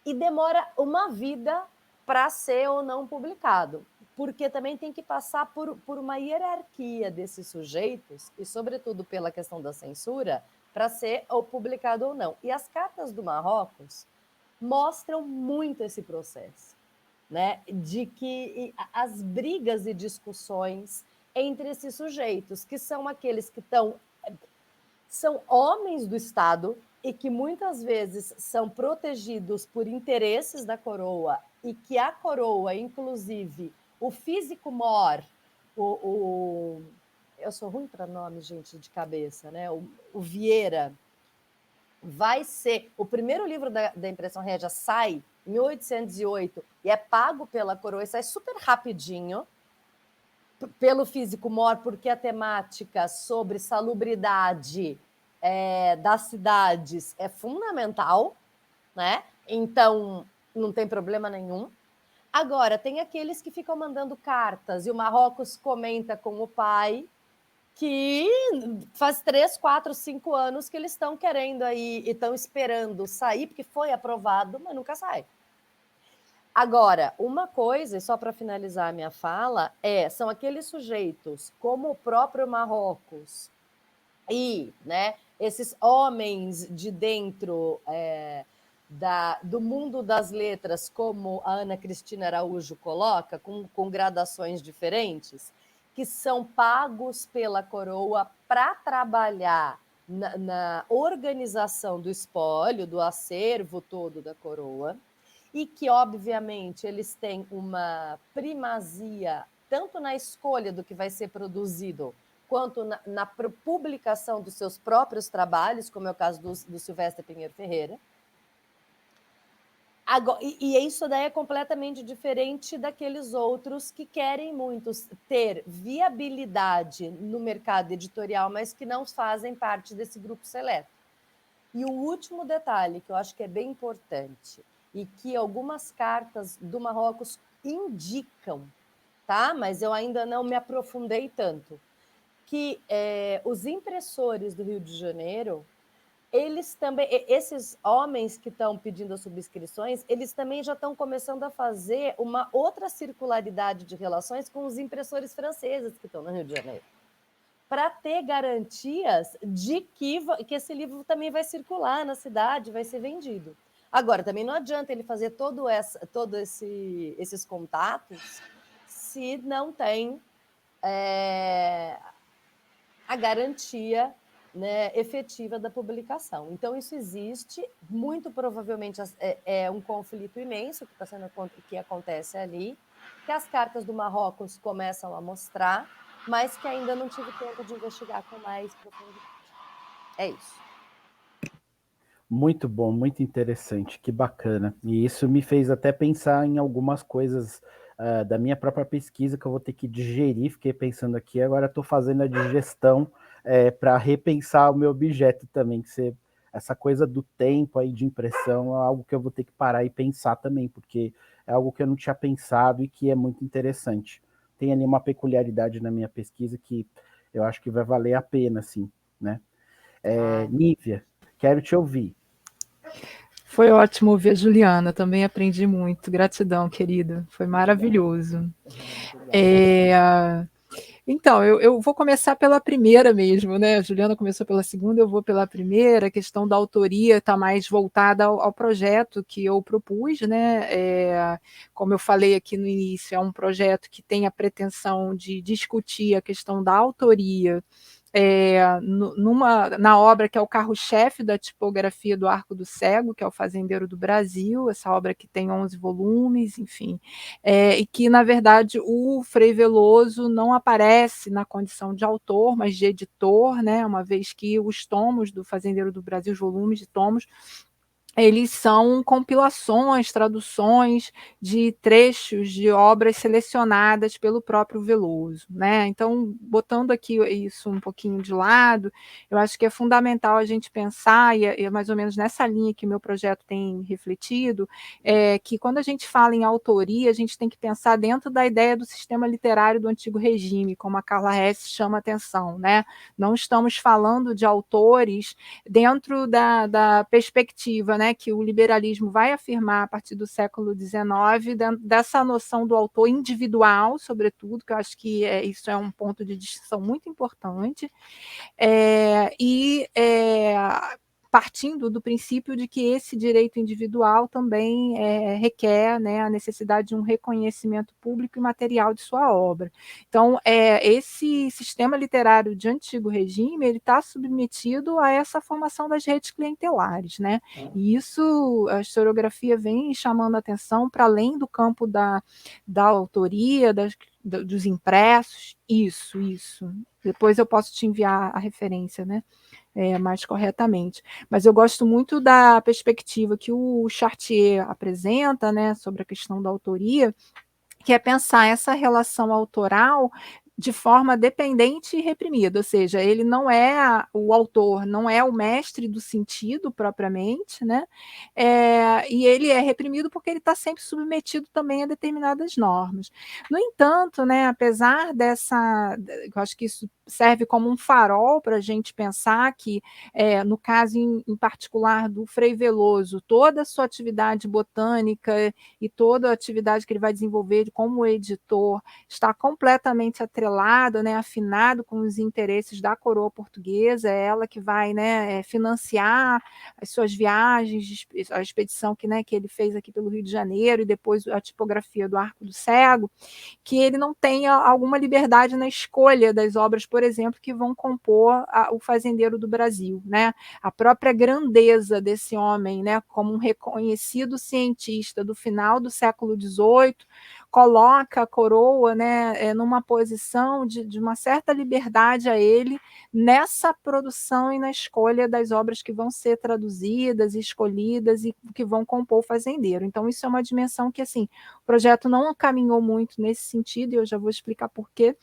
e demora uma vida para ser ou não publicado, porque também tem que passar por uma hierarquia desses sujeitos, e sobretudo pela questão da censura, para ser ou publicado ou não. E as cartas do Marrocos mostram muito esse processo, né? De que as brigas e discussões entre esses sujeitos, que são aqueles que são homens do Estado e que muitas vezes são protegidos por interesses da coroa, e que a coroa, inclusive, o físico-mor, eu sou ruim para nome, gente, de cabeça, né? O Vieira vai ser... O primeiro livro da Impressão Régia sai em 1808 e é pago pela coroa, e sai super rapidinho, pelo físico-mor, porque a temática sobre salubridade das cidades é fundamental, né? Então, não tem problema nenhum. Agora, tem aqueles que ficam mandando cartas, e o Marrocos comenta com o pai que faz 3, 4, 5 anos que eles estão querendo aí, e estão esperando sair, porque foi aprovado, mas nunca sai. Agora, uma coisa, e só para finalizar a minha fala, são aqueles sujeitos, como o próprio Marrocos, e, né, esses homens de dentro do mundo das letras, como a Ana Cristina Araújo coloca, com gradações diferentes, que são pagos pela coroa para trabalhar na organização do espólio, do acervo todo da coroa, e que, obviamente, eles têm uma primazia tanto na escolha do que vai ser produzido, quanto na publicação dos seus próprios trabalhos, como é o caso do Silvestre Pinheiro Ferreira. Agora, e isso daí é completamente diferente daqueles outros que querem muito ter viabilidade no mercado editorial, mas que não fazem parte desse grupo seleto. E o último detalhe, que eu acho que é bem importante, e que algumas cartas do Marrocos indicam, tá? Mas eu ainda não me aprofundei tanto, que os impressores do Rio de Janeiro eles também, esses homens que estão pedindo as subscrições, eles também já estão começando a fazer uma outra circularidade de relações com os impressores franceses que estão no Rio de Janeiro, para ter garantias de que esse livro também vai circular na cidade, vai ser vendido. Agora, também não adianta ele fazer esses contatos se não tem a garantia, né, efetiva da publicação. Então, isso existe, muito provavelmente é um conflito imenso que acontece ali, que as cartas do Marrocos começam a mostrar, mas que ainda não tive tempo de investigar com mais profundidade. É isso. Muito bom, muito interessante, que bacana. E isso me fez até pensar em algumas coisas da minha própria pesquisa que eu vou ter que digerir. Fiquei pensando aqui, agora estou fazendo a digestão para repensar o meu objeto também, essa coisa do tempo aí de impressão é algo que eu vou ter que parar e pensar também, porque é algo que eu não tinha pensado e que é muito interessante. Tem ali uma peculiaridade na minha pesquisa que eu acho que vai valer a pena, assim, né? Nívia, quero te ouvir. Foi ótimo ouvir a Juliana, também aprendi muito. Gratidão, querida. Foi maravilhoso. Então, eu vou começar pela primeira mesmo, né? A Juliana começou pela segunda, eu vou pela primeira. A questão da autoria está mais voltada ao projeto que eu propus, né? Como eu falei aqui no início, é um projeto que tem a pretensão de discutir a questão da autoria na obra que é o carro-chefe da tipografia do Arco do Cego, que é o Fazendeiro do Brasil, essa obra que tem 11 volumes, enfim, e que, na verdade, o Frei Veloso não aparece na condição de autor, mas de editor, né, uma vez que os tomos do Fazendeiro do Brasil, os volumes de tomos, eles são compilações, traduções de trechos de obras selecionadas pelo próprio Veloso, né? Então, botando aqui isso um pouquinho de lado, eu acho que é fundamental a gente pensar, e é mais ou menos nessa linha que o meu projeto tem refletido, que quando a gente fala em autoria, a gente tem que pensar dentro da ideia do sistema literário do antigo regime, como a Carla Hess chama a atenção, né? Não estamos falando de autores dentro da perspectiva, né, que o liberalismo vai afirmar a partir do século XIX, dessa noção do autor individual, sobretudo, que eu acho que isso é um ponto de distinção muito importante, partindo do princípio de que esse direito individual também requer, né, a necessidade de um reconhecimento público e material de sua obra. Então, esse sistema literário de antigo regime, ele está submetido a essa formação das redes clientelares, né? E isso, a historiografia vem chamando a atenção para além do campo da autoria, dos impressos, isso. Depois eu posso te enviar a referência, né? Mais corretamente. Mas eu gosto muito da perspectiva que o Chartier apresenta, né, sobre a questão da autoria, que é pensar essa relação autoral de forma dependente e reprimida, ou seja, ele não é o autor, não é o mestre do sentido propriamente, né? E ele é reprimido porque ele está sempre submetido também a determinadas normas. No entanto, né, apesar eu acho que isso serve como um farol para a gente pensar que, no caso em particular do Frei Veloso, toda a sua atividade botânica e toda a atividade que ele vai desenvolver como editor está completamente atrelado, né, afinado com os interesses da coroa portuguesa, é ela que vai, né, financiar as suas viagens, a expedição que ele fez aqui pelo Rio de Janeiro e depois a tipografia do Arco do Cego, que ele não tenha alguma liberdade na escolha das obras, por exemplo, que vão compor o Fazendeiro do Brasil, né? A própria grandeza desse homem, né, como um reconhecido cientista do final do século XVIII, coloca a coroa, né, numa posição de uma certa liberdade a ele nessa produção e na escolha das obras que vão ser traduzidas, escolhidas e que vão compor o Fazendeiro. Então, isso é uma dimensão que, assim, o projeto não caminhou muito nesse sentido, e eu já vou explicar por quê.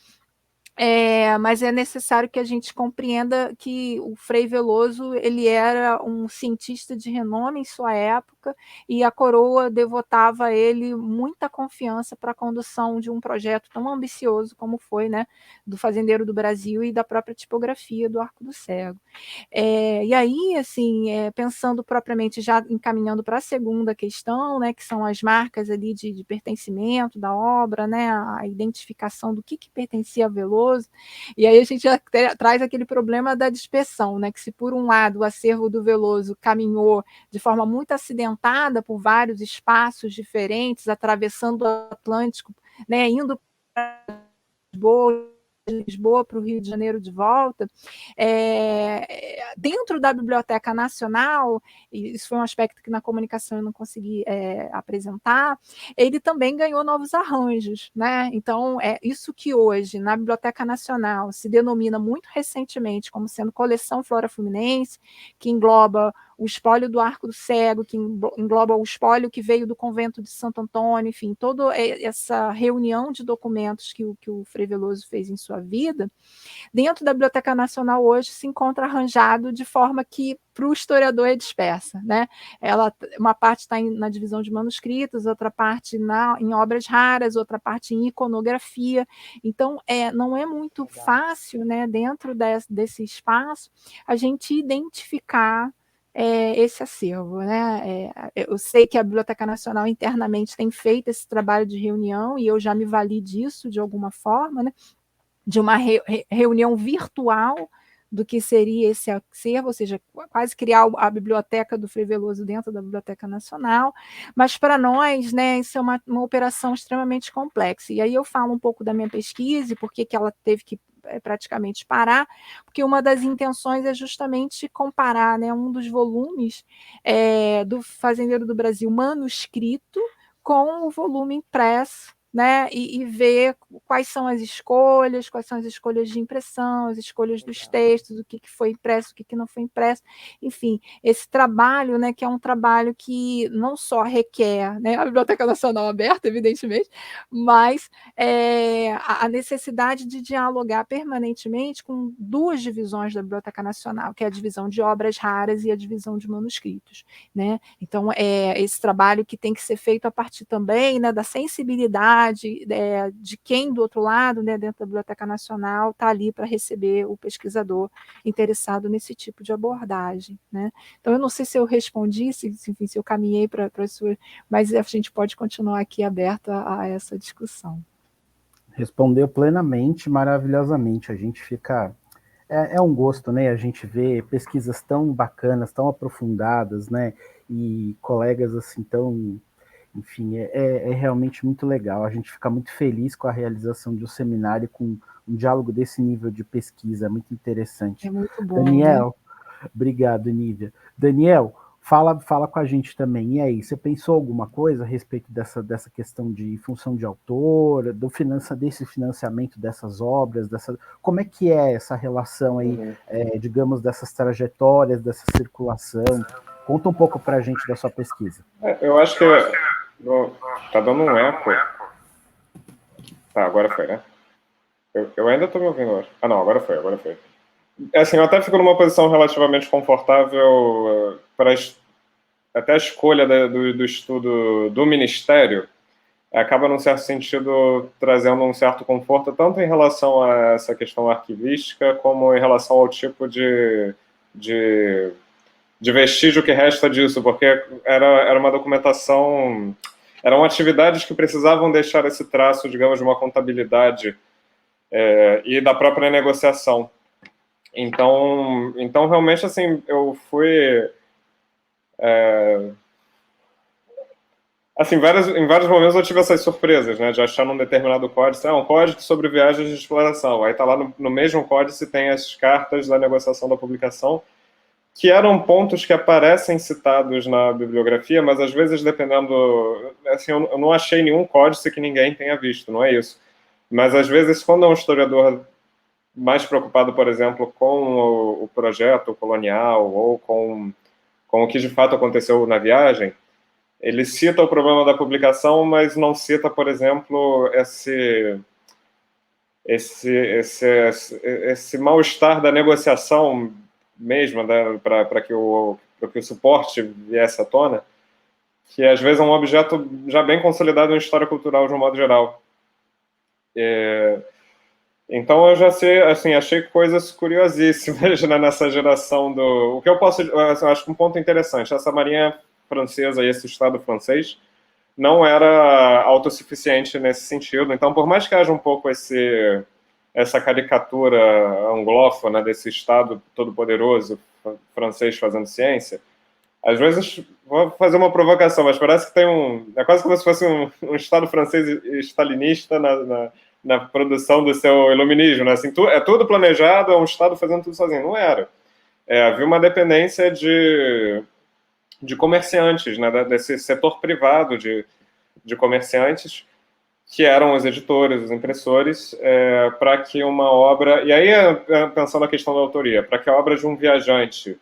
Mas é necessário que a gente compreenda que o Frei Veloso ele era um cientista de renome em sua época e a coroa devotava a ele muita confiança para a condução de um projeto tão ambicioso como foi, né, do Fazendeiro do Brasil e da própria tipografia do Arco do Cego. E aí, assim, pensando propriamente, já encaminhando para a segunda questão, né, que são as marcas ali de pertencimento da obra, né, a identificação do que pertencia a Veloso, e aí a gente já traz aquele problema da dispersão, né, que se por um lado o acervo do Veloso caminhou de forma muito acidentada por vários espaços diferentes, atravessando o Atlântico, né, indo para Lisboa para o Rio de Janeiro de volta, dentro da Biblioteca Nacional, e isso foi um aspecto que na comunicação eu não consegui apresentar, ele também ganhou novos arranjos, né? Então, isso que hoje na Biblioteca Nacional se denomina muito recentemente como sendo coleção Flora Fluminense, que engloba o espólio do Arco do Cego, que engloba o espólio que veio do convento de Santo Antônio, enfim, toda essa reunião de documentos que o Frei Veloso fez em sua vida, dentro da Biblioteca Nacional hoje se encontra arranjado de forma que para o historiador é dispersa, né? Uma parte está na divisão de manuscritos, outra parte em obras raras, outra parte em iconografia. Então, não é muito fácil, né, dentro desse espaço, a gente identificar esse acervo, né? Eu sei que a Biblioteca Nacional internamente tem feito esse trabalho de reunião e eu já me vali disso de alguma forma, né? De uma reunião virtual do que seria esse acervo, ou seja, quase criar a biblioteca do Frei Veloso dentro da Biblioteca Nacional, mas para nós, né, isso é uma operação extremamente complexa. E aí eu falo um pouco da minha pesquisa e por que ela teve que praticamente parar, porque uma das intenções é justamente comparar, né, um dos volumes do Fazendeiro do Brasil manuscrito com o volume impresso, né, e ver quais são as escolhas de impressão, as escolhas dos textos, o que foi impresso, o que não foi impresso, enfim, esse trabalho, né, que é um trabalho que não só requer, né, a Biblioteca Nacional aberta, evidentemente, mas a necessidade de dialogar permanentemente com duas divisões da Biblioteca Nacional, que é a divisão de obras raras e a divisão de manuscritos, né? Então, esse trabalho que tem que ser feito a partir também, né, da sensibilidade de quem do outro lado, né, dentro da Biblioteca Nacional, está ali para receber o pesquisador interessado nesse tipo de abordagem, né? Então, eu não sei se eu respondi, se eu caminhei para a sua, mas a gente pode continuar aqui aberto a essa discussão. Respondeu plenamente, maravilhosamente. A gente fica... É um gosto, né? A gente vê pesquisas tão bacanas, tão aprofundadas, né? E colegas assim tão... Enfim, é realmente muito legal. A gente fica muito feliz com a realização de um seminário com um diálogo desse nível de pesquisa, muito interessante. É muito bom, Daniel, né? Obrigado, Nívia. Daniel, fala com a gente também. E aí, você pensou alguma coisa a respeito dessa questão de função de autor, desse financiamento dessas obras, como é que é essa relação aí, digamos, dessas trajetórias, dessa circulação? Conta um pouco para a gente da sua pesquisa. Eu acho que tá dando um eco. Tá, agora foi, né? Eu ainda tô me ouvindo, acho. Ah, não, agora foi. Assim, eu até fico numa posição relativamente confortável para até a escolha do estudo do Ministério acaba, num certo sentido, trazendo um certo conforto, tanto em relação a essa questão arquivística, como em relação ao tipo de vestígio que resta disso, porque era uma documentação, eram atividades que precisavam deixar esse traço, digamos, de uma contabilidade e da própria negociação. Então realmente, assim, eu fui... assim, em vários momentos eu tive essas surpresas, né, de achar num determinado códice, um código sobre viagens de exploração, aí tá lá no mesmo códice tem as cartas da negociação da publicação, que eram pontos que aparecem citados na bibliografia, mas às vezes, dependendo... Assim, eu não achei nenhum códice que ninguém tenha visto, não é isso. Mas às vezes, quando é um historiador mais preocupado, por exemplo, com o projeto colonial ou com o que de fato aconteceu na viagem, ele cita o problema da publicação, mas não cita, por exemplo, esse mal-estar da negociação mesmo, né, para que o suporte viesse à tona, que às vezes é um objeto já bem consolidado em história cultural de um modo geral. Então eu já sei, assim, achei coisas curiosíssimas, né, nessa geração do... O que eu posso... Eu acho que um ponto interessante, essa marinha francesa e esse Estado francês não era autossuficiente nesse sentido. Então, por mais que haja um pouco essa caricatura anglófona desse Estado todo-poderoso francês fazendo ciência, às vezes, vou fazer uma provocação, mas parece que tem é quase como se fosse um Estado francês stalinista na produção do seu iluminismo, né? Assim, é tudo planejado, é um Estado fazendo tudo sozinho. Não era. Havia uma dependência de comerciantes, né? Desse setor privado de comerciantes, que eram os editores, os impressores, para que uma obra... E aí, pensando na questão da autoria, para que a obra de um viajante,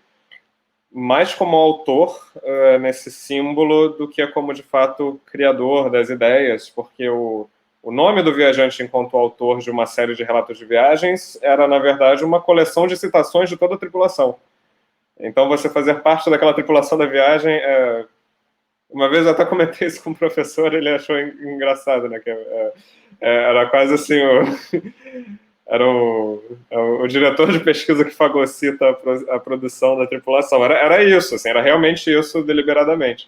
mais como autor, nesse símbolo, do que como, de fato, criador das ideias, porque o nome do viajante enquanto autor de uma série de relatos de viagens era, na verdade, uma coleção de citações de toda a tripulação. Então, você fazer parte daquela tripulação da viagem... Uma vez eu até comentei isso com o professor, ele achou engraçado, né? Que era quase assim, era o diretor de pesquisa que fagocita a produção da tripulação. Era isso, assim, era realmente isso deliberadamente.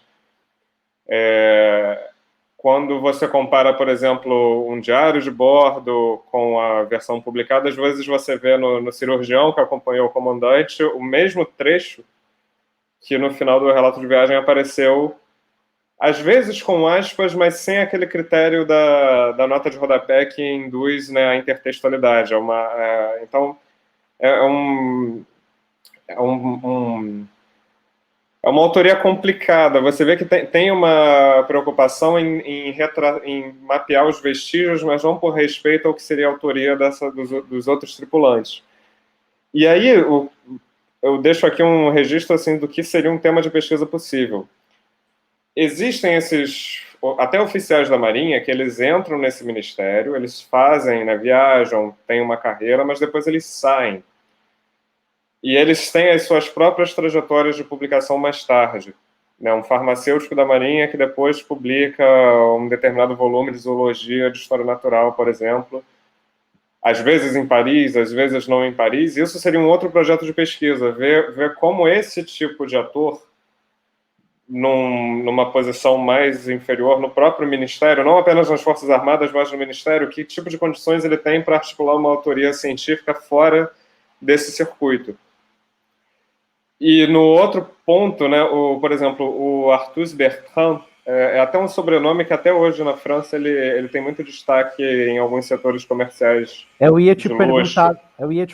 Quando você compara, por exemplo, um diário de bordo com a versão publicada, às vezes você vê no cirurgião que acompanhou o comandante o mesmo trecho que no final do relato de viagem apareceu, às vezes com aspas, mas sem aquele critério da nota de rodapé que induz, né, a intertextualidade. Então, é uma autoria complicada. Você vê que tem uma preocupação em mapear os vestígios, mas não por respeito ao que seria a autoria dos outros tripulantes. E aí, eu deixo aqui um registro assim, do que seria um tema de pesquisa possível. Existem esses, até oficiais da Marinha, que eles entram nesse ministério, eles fazem, né, viajam, têm uma carreira, mas depois eles saem. E eles têm as suas próprias trajetórias de publicação mais tarde. Né, um farmacêutico da Marinha que depois publica um determinado volume de zoologia, de história natural, por exemplo, às vezes em Paris, às vezes não em Paris. Isso seria um outro projeto de pesquisa, ver como esse tipo de ator, numa posição mais inferior no próprio Ministério, não apenas nas Forças Armadas, mas no Ministério, que tipo de condições ele tem para articular uma autoria científica fora desse circuito. E no outro ponto, né, por exemplo, o Arthus Bertrand, é até um sobrenome que até hoje na França ele tem muito destaque em alguns setores comerciais. Eu ia te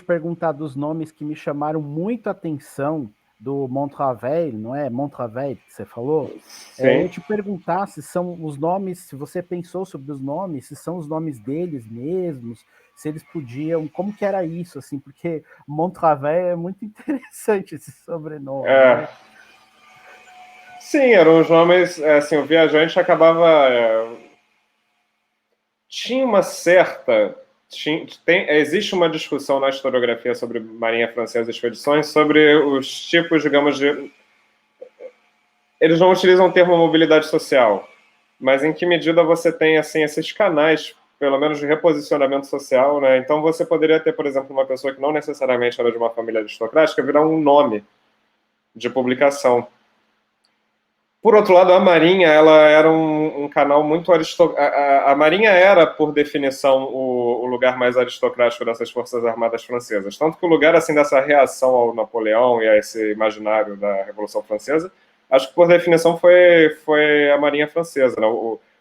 perguntar dos nomes que me chamaram muito a atenção, do Montravel, não é? Montravel que você falou? Sim. Eu ia te perguntar se são os nomes, se você pensou sobre os nomes, se são os nomes deles mesmos, se eles podiam, como que era isso, assim, porque Montravel é muito interessante esse sobrenome. Né? Sim, eram os nomes, assim, o viajante acabava... tinha uma certa... existe uma discussão na historiografia sobre Marinha Francesa e expedições sobre os tipos, digamos, de... Eles não utilizam o termo mobilidade social, mas em que medida você tem, assim, esses canais, pelo menos de reposicionamento social, né? Então você poderia ter, por exemplo, uma pessoa que não necessariamente era de uma família aristocrática virar um nome de publicação. Por outro lado, a Marinha, ela era um canal muito aristocrático. A Marinha era, por definição, o lugar mais aristocrático dessas forças armadas francesas. Tanto que o lugar, assim, dessa reação ao Napoleão e a esse imaginário da Revolução Francesa, acho que, por definição, foi a Marinha Francesa. Né?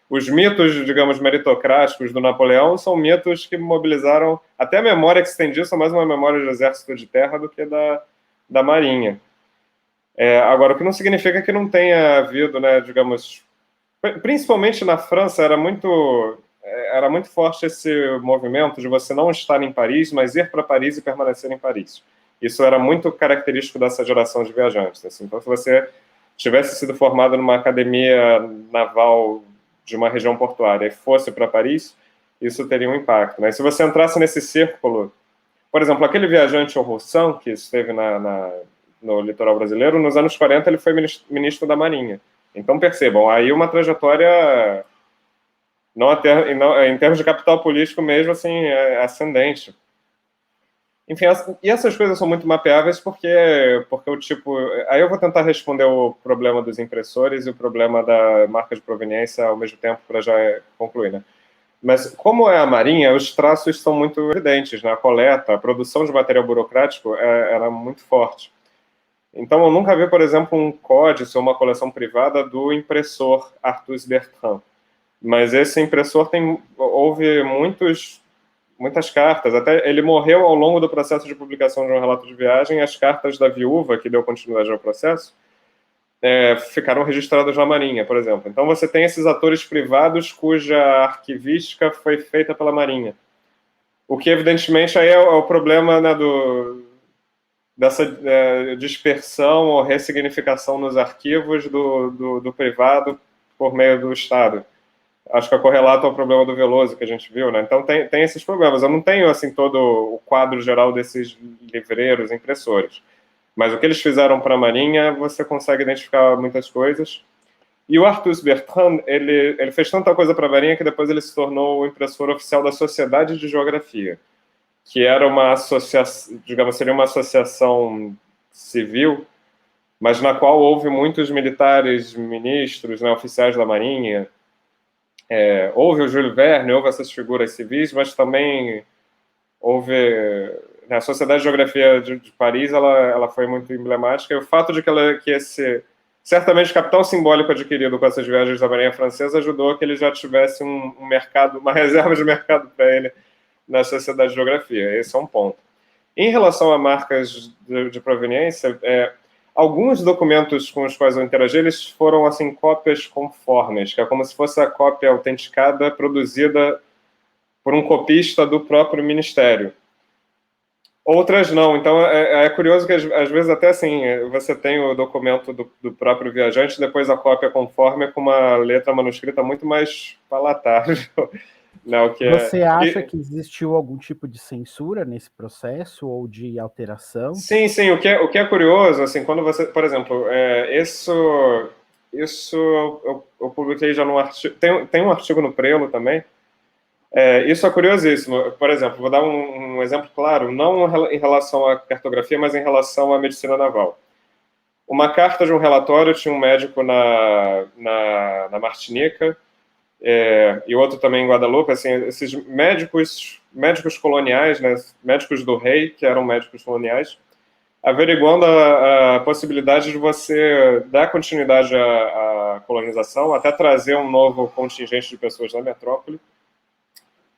Os mitos, digamos, meritocráticos do Napoleão são mitos que mobilizaram... Até a memória que se tem disso é mais uma memória do exército de terra do que da Marinha. Agora, o que não significa que não tenha havido, né, digamos, principalmente na França, era muito forte esse movimento de você não estar em Paris, mas ir para Paris e permanecer em Paris. Isso era muito característico dessa geração de viajantes. Assim. Então, se você tivesse sido formado numa academia naval de uma região portuária e fosse para Paris, isso teria um impacto, né? E se você entrasse nesse círculo, por exemplo, aquele viajante Roussan, que esteve no litoral brasileiro, nos anos 40 ele foi ministro da Marinha. Então, percebam, aí uma trajetória, em termos de capital político mesmo, assim, ascendente. Enfim, e essas coisas são muito mapeáveis porque o tipo... Aí eu vou tentar responder o problema dos impressores e o problema da marca de proveniência ao mesmo tempo, para já concluir, né? Mas, como é a Marinha, os traços são muito evidentes, né? A coleta, a produção de material burocrático era muito forte. Então, eu nunca vi, por exemplo, um códice ou uma coleção privada do impressor Arthus Bertrand. Mas esse impressor houve muitas cartas. Até ele morreu ao longo do processo de publicação de um relato de viagem. As cartas da viúva, que deu continuidade ao processo, ficaram registradas na Marinha, por exemplo. Então, você tem esses atores privados cuja arquivística foi feita pela Marinha. O que, evidentemente, aí é o problema, né, dessa dispersão ou ressignificação nos arquivos do privado por meio do Estado. Acho que é correlato ao problema do Veloso que a gente viu, né? Então tem esses problemas. Eu não tenho assim todo o quadro geral desses livreiros, impressores, mas o que eles fizeram para a Marinha, você consegue identificar muitas coisas. E o Arthus Bertrand, ele fez tanta coisa para a Marinha que depois ele se tornou o impressor oficial da Sociedade de Geografia, que era uma associação, digamos, seria uma associação civil, mas na qual houve muitos militares, ministros, né, oficiais da Marinha. Houve o Júlio Verne, houve essas figuras civis, mas também houve... A Sociedade de Geografia de Paris, ela foi muito emblemática, e o fato de que esse... Certamente o capital simbólico adquirido com essas viagens da Marinha Francesa ajudou a que ele já tivesse um mercado, uma reserva de mercado para ele na Sociedade de Geografia. Esse é um ponto. Em relação a marcas de proveniência, alguns documentos com os quais eu interagi, eles foram assim, cópias conformes, que é como se fosse a cópia autenticada produzida por um copista do próprio Ministério. Outras não. Então, é curioso que, às vezes, até assim, você tem o documento do próprio viajante, depois a cópia conforme com uma letra manuscrita muito mais palatável. Não, você acha que existiu algum tipo de censura nesse processo ou de alteração? Sim. O que é curioso, assim, quando você, por exemplo, isso eu publiquei já no artigo, tem um artigo no Prelo também. Isso é curiosíssimo. Por exemplo, vou dar um exemplo claro, não em relação à cartografia, mas em relação à medicina naval. Uma carta de um relatório tinha um médico na Martinica, e outro também em Guadalupe, assim, esses médicos coloniais, né, médicos do rei, que eram médicos coloniais, averiguando a possibilidade de você dar continuidade à colonização, até trazer um novo contingente de pessoas da metrópole,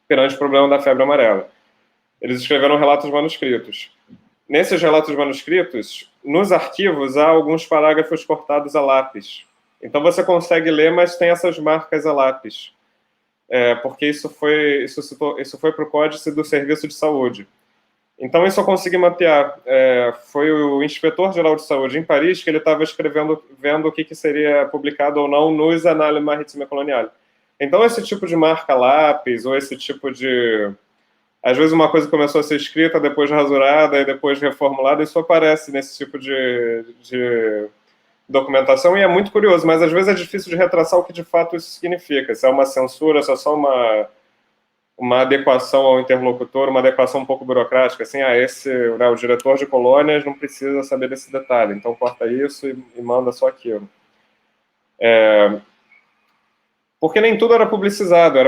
perante o problema da febre amarela. Eles escreveram relatos manuscritos. Nesses relatos manuscritos, nos arquivos, há alguns parágrafos cortados a lápis. Então você consegue ler, mas tem essas marcas a lápis. Porque isso foi para o Códice do Serviço de Saúde. Então isso eu consegui mapear. Foi o inspetor-geral de saúde em Paris que ele estava escrevendo, vendo o que seria publicado ou não nos Annales Maritimes et Coloniales. Então esse tipo de marca lápis, ou esse tipo de... Às vezes uma coisa começou a ser escrita, depois rasurada e depois reformulada, isso aparece nesse tipo de documentação, e é muito curioso, mas às vezes é difícil de retraçar o que de fato isso significa. Se é uma censura, se é só uma adequação ao interlocutor, uma adequação um pouco burocrática, assim, o diretor de colônias não precisa saber desse detalhe, então corta isso e manda só aquilo. Porque nem tudo era publicizado,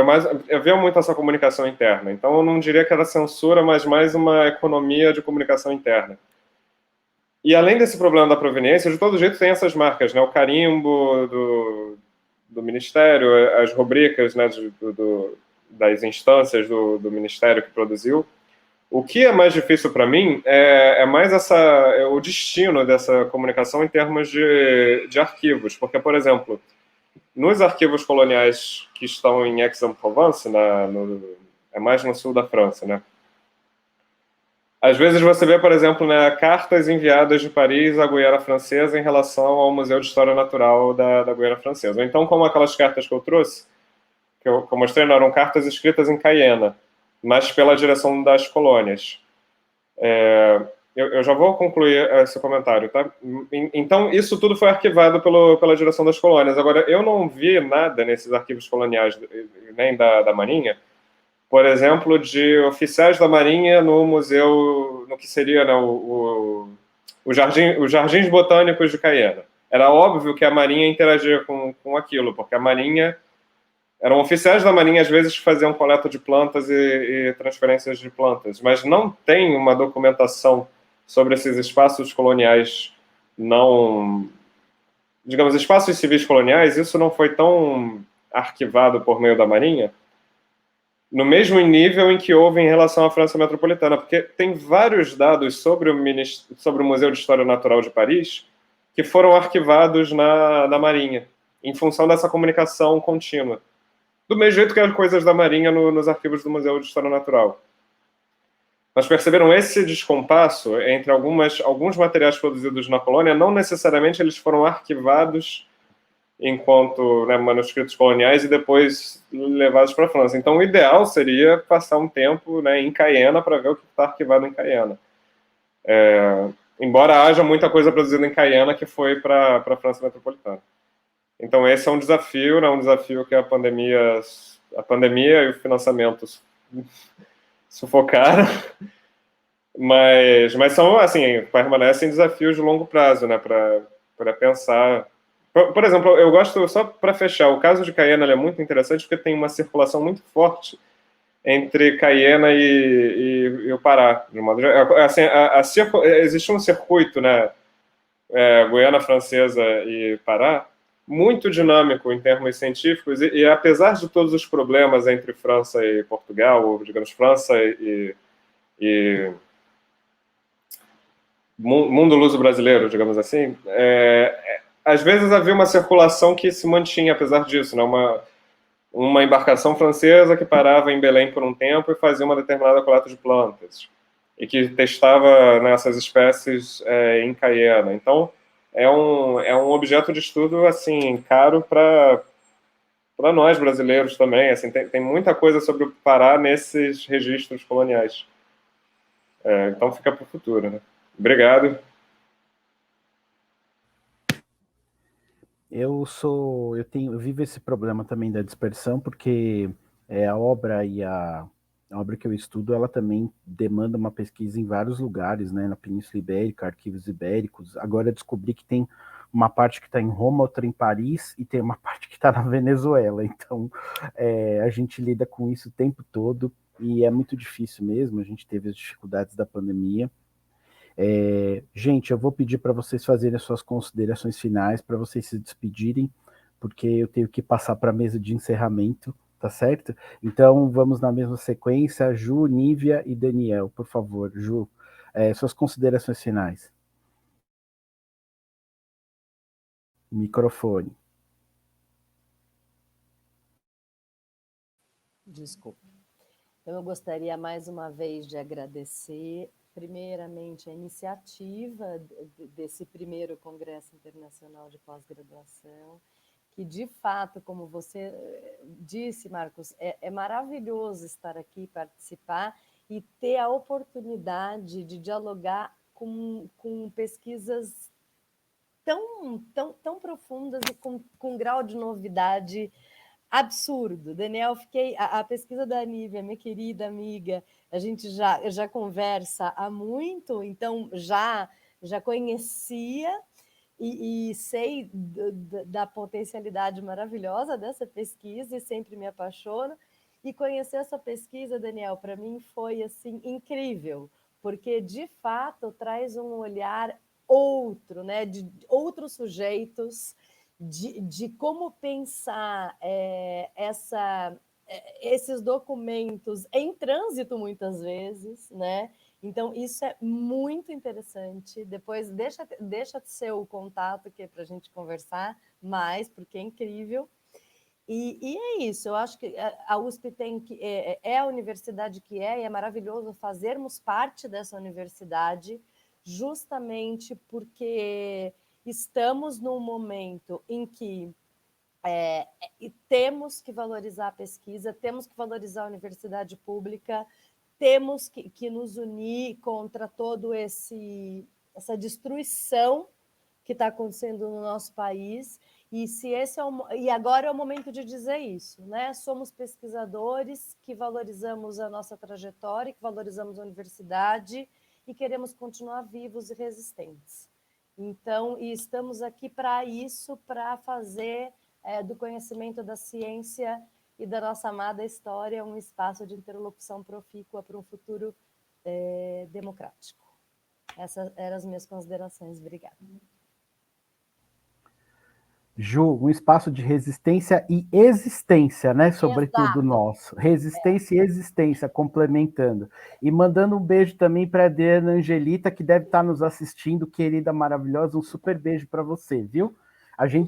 havia muito essa comunicação interna. Então eu não diria que era censura, mas mais uma economia de comunicação interna. E além desse problema da proveniência, de todo jeito tem essas marcas, né? O carimbo do Ministério, as rubricas, né, das instâncias do Ministério que produziu. O que é mais difícil para mim é mais o destino dessa comunicação em termos de arquivos. Porque, por exemplo, nos arquivos coloniais que estão em Aix-en-Provence, é mais no sul da França, né? Às vezes você vê, por exemplo, né, cartas enviadas de Paris à Guiana Francesa em relação ao Museu de História Natural da Guiana Francesa. Ou então, como aquelas cartas que eu trouxe, que eu mostrei, não, eram cartas escritas em Cayena, mas pela direção das colônias. Eu já vou concluir esse comentário, tá? Então, isso tudo foi arquivado pela direção das colônias. Agora, eu não vi nada nesses arquivos coloniais, nem da Marinha, por exemplo, de oficiais da Marinha no museu, no que seria, né, os Jardins Botânicos de Cayena. Era óbvio que a Marinha interagia com aquilo, porque a Marinha... Eram oficiais da Marinha, às vezes, que faziam coleta de plantas e transferências de plantas, mas não tem uma documentação sobre esses espaços coloniais não... Digamos, espaços civis coloniais, isso não foi tão arquivado por meio da Marinha, no mesmo nível em que houve em relação à França metropolitana, porque tem vários dados sobre o Museu de História Natural de Paris que foram arquivados na Marinha, em função dessa comunicação contínua. Do mesmo jeito que as coisas da Marinha nos arquivos do Museu de História Natural. Mas perceberam esse descompasso entre alguns materiais produzidos na colônia, não necessariamente eles foram arquivados enquanto, né, manuscritos coloniais e depois levados para a França. Então, o ideal seria passar um tempo, né, em Cayena para ver o que está arquivado em Cayena. Embora haja muita coisa produzida em Cayena que foi para a França metropolitana. Então, esse é um desafio, né, um desafio que a pandemia e o financiamento sufocaram, mas são, assim, permanecem desafios de longo prazo, né, para pensar. Por exemplo, eu gosto, só para fechar, o caso de Cayena é muito interessante porque tem uma circulação muito forte entre Cayena e o Pará. De modo, assim, existe um circuito, né, Guiana Francesa e Pará, muito dinâmico em termos científicos, e apesar de todos os problemas entre França e Portugal, ou, digamos, França e mundo luso brasileiro, digamos assim, às vezes havia uma circulação que se mantinha apesar disso, né? Uma embarcação francesa que parava em Belém por um tempo e fazia uma determinada coleta de plantas, e que testava, né, essas espécies em Cayena. Então, é um objeto de estudo, assim, caro para nós brasileiros também. Assim, tem muita coisa sobre o Pará nesses registros coloniais. Então, fica para o futuro, né? Obrigado. Eu vivo esse problema também da dispersão, porque a obra a obra que eu estudo, ela também demanda uma pesquisa em vários lugares, né, na Península Ibérica, arquivos ibéricos. Agora eu descobri que tem uma parte que está em Roma, outra em Paris, e tem uma parte que está na Venezuela. Então, a gente lida com isso o tempo todo, e é muito difícil mesmo. A gente teve as dificuldades da pandemia. Gente, eu vou pedir para vocês fazerem as suas considerações finais, para vocês se despedirem, porque eu tenho que passar para a mesa de encerramento, tá certo? Então, vamos na mesma sequência, Ju, Nívia e Daniel, por favor. Ju, suas considerações finais. Microfone. Desculpa. Então, eu gostaria mais uma vez de agradecer, primeiramente, a iniciativa desse primeiro Congresso Internacional de Pós-Graduação, que, de fato, como você disse, Marcos, é maravilhoso estar aqui, participar e ter a oportunidade de dialogar com pesquisas tão profundas e com um grau de novidade absurdo. Daniel, a pesquisa da Nívia, minha querida amiga, a gente já conversa há muito, então já conhecia e sei da potencialidade maravilhosa dessa pesquisa e sempre me apaixono. E conhecer essa pesquisa, Daniel, para mim foi assim incrível, porque de fato traz um olhar outro, né, de outros sujeitos, de como pensar esses documentos em trânsito muitas vezes, né? Então, isso é muito interessante. Depois, deixa seu contato que é para a gente conversar mais, porque é incrível. E é isso, eu acho que a USP é a universidade que e é maravilhoso fazermos parte dessa universidade, justamente porque estamos num momento em que E temos que valorizar a pesquisa, temos que valorizar a universidade pública, temos que nos unir contra todo essa destruição que está acontecendo no nosso país. E e agora é o momento de dizer isso, né? Somos pesquisadores que valorizamos a nossa trajetória, que valorizamos a universidade e queremos continuar vivos e resistentes. Então, e estamos aqui para isso, para fazer do conhecimento da ciência e da nossa amada história um espaço de interlocução profícua para um futuro democrático. Essas eram as minhas considerações. Obrigada. Ju, um espaço de resistência e existência, né? Sobretudo nosso. Resistência e existência, complementando. E mandando um beijo também para a Adriana Angelita, que deve estar nos assistindo, querida, maravilhosa. Um super beijo para você, viu?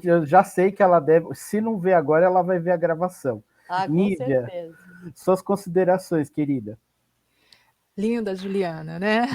Eu já sei que ela deve, se não ver agora, ela vai ver a gravação. Com Nívia, certeza. Suas considerações, querida. Linda, Juliana, né?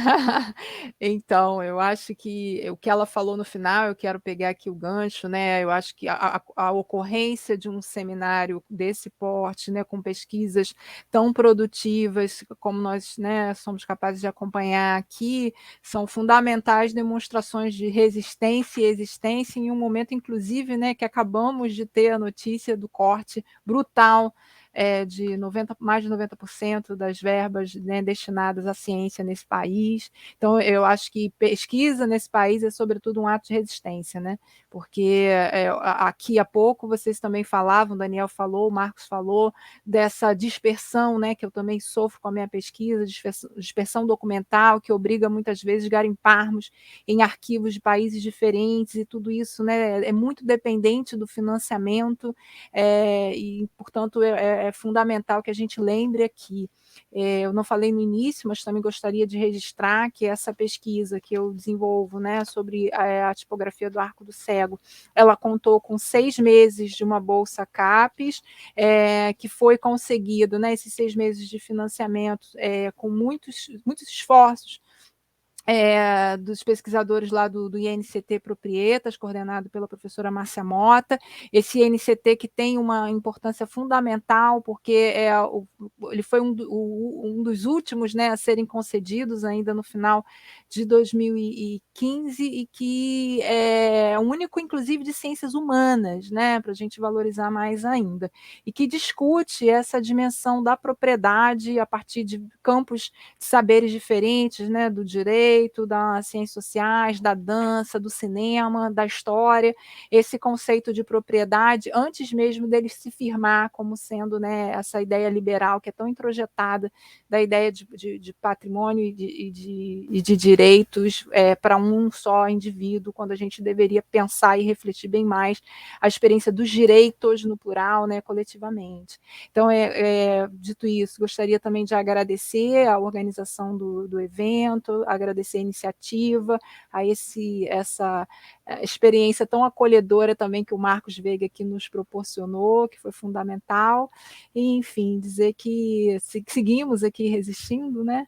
Então, eu acho que o que ela falou no final, eu quero pegar aqui o gancho, né? Eu acho que a ocorrência de um seminário desse porte, né, com pesquisas tão produtivas como nós, né, somos capazes de acompanhar aqui, são fundamentais demonstrações de resistência e existência em um momento, inclusive, né, que acabamos de ter a notícia do corte brutal de mais de 90% das verbas, né, destinadas à ciência nesse país. Então, eu acho que pesquisa nesse país é, sobretudo, um ato de resistência, né? Porque aqui há pouco vocês também falavam, Daniel falou, o Marcos falou, dessa dispersão, né, que eu também sofro com a minha pesquisa, dispersão documental, que obriga muitas vezes a garimparmos em arquivos de países diferentes, e tudo isso, né, é muito dependente do financiamento, e, portanto, é fundamental que a gente lembre aqui. Eu não falei no início, mas também gostaria de registrar que essa pesquisa que eu desenvolvo, né, sobre a tipografia do Arco do Cego, ela contou com 6 meses de uma bolsa CAPES, que foi conseguido, né, esses 6 meses de financiamento, com muitos esforços dos pesquisadores lá do INCT Proprietas, coordenado pela professora Márcia Mota. Esse INCT que tem uma importância fundamental, porque ele foi um dos últimos, né, a serem concedidos ainda no final de 2015, e que é o único, inclusive, de ciências humanas, né, para a gente valorizar mais ainda, e que discute essa dimensão da propriedade a partir de campos de saberes diferentes, né, do direito, das ciências sociais, da dança, do cinema, da história, esse conceito de propriedade, antes mesmo dele se firmar como sendo, né, essa ideia liberal que é tão introjetada da ideia de patrimônio e de direitos para um só indivíduo, quando a gente deveria pensar e refletir bem mais a experiência dos direitos no plural, né, coletivamente. Então, dito isso, gostaria também de agradecer a organização do evento, agradecer a iniciativa, a essa experiência tão acolhedora também que o Marcos Veiga aqui nos proporcionou, que foi fundamental, e, enfim, dizer que seguimos aqui resistindo, né?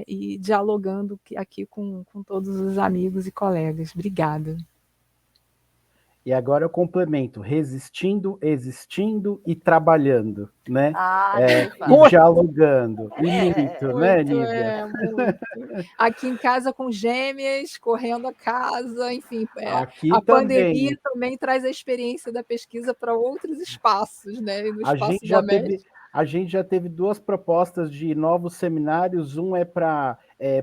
E dialogando aqui com todos os amigos e colegas. Obrigada. E agora eu complemento, resistindo, existindo e trabalhando, né? E dialogando. E muito, né, Nívia? Muito. Aqui em casa com gêmeas, correndo a casa, enfim. Aqui a pandemia também. também traz a experiência da pesquisa para outros espaços, né? E no A espaço gente já teve 2 propostas de novos seminários, um é para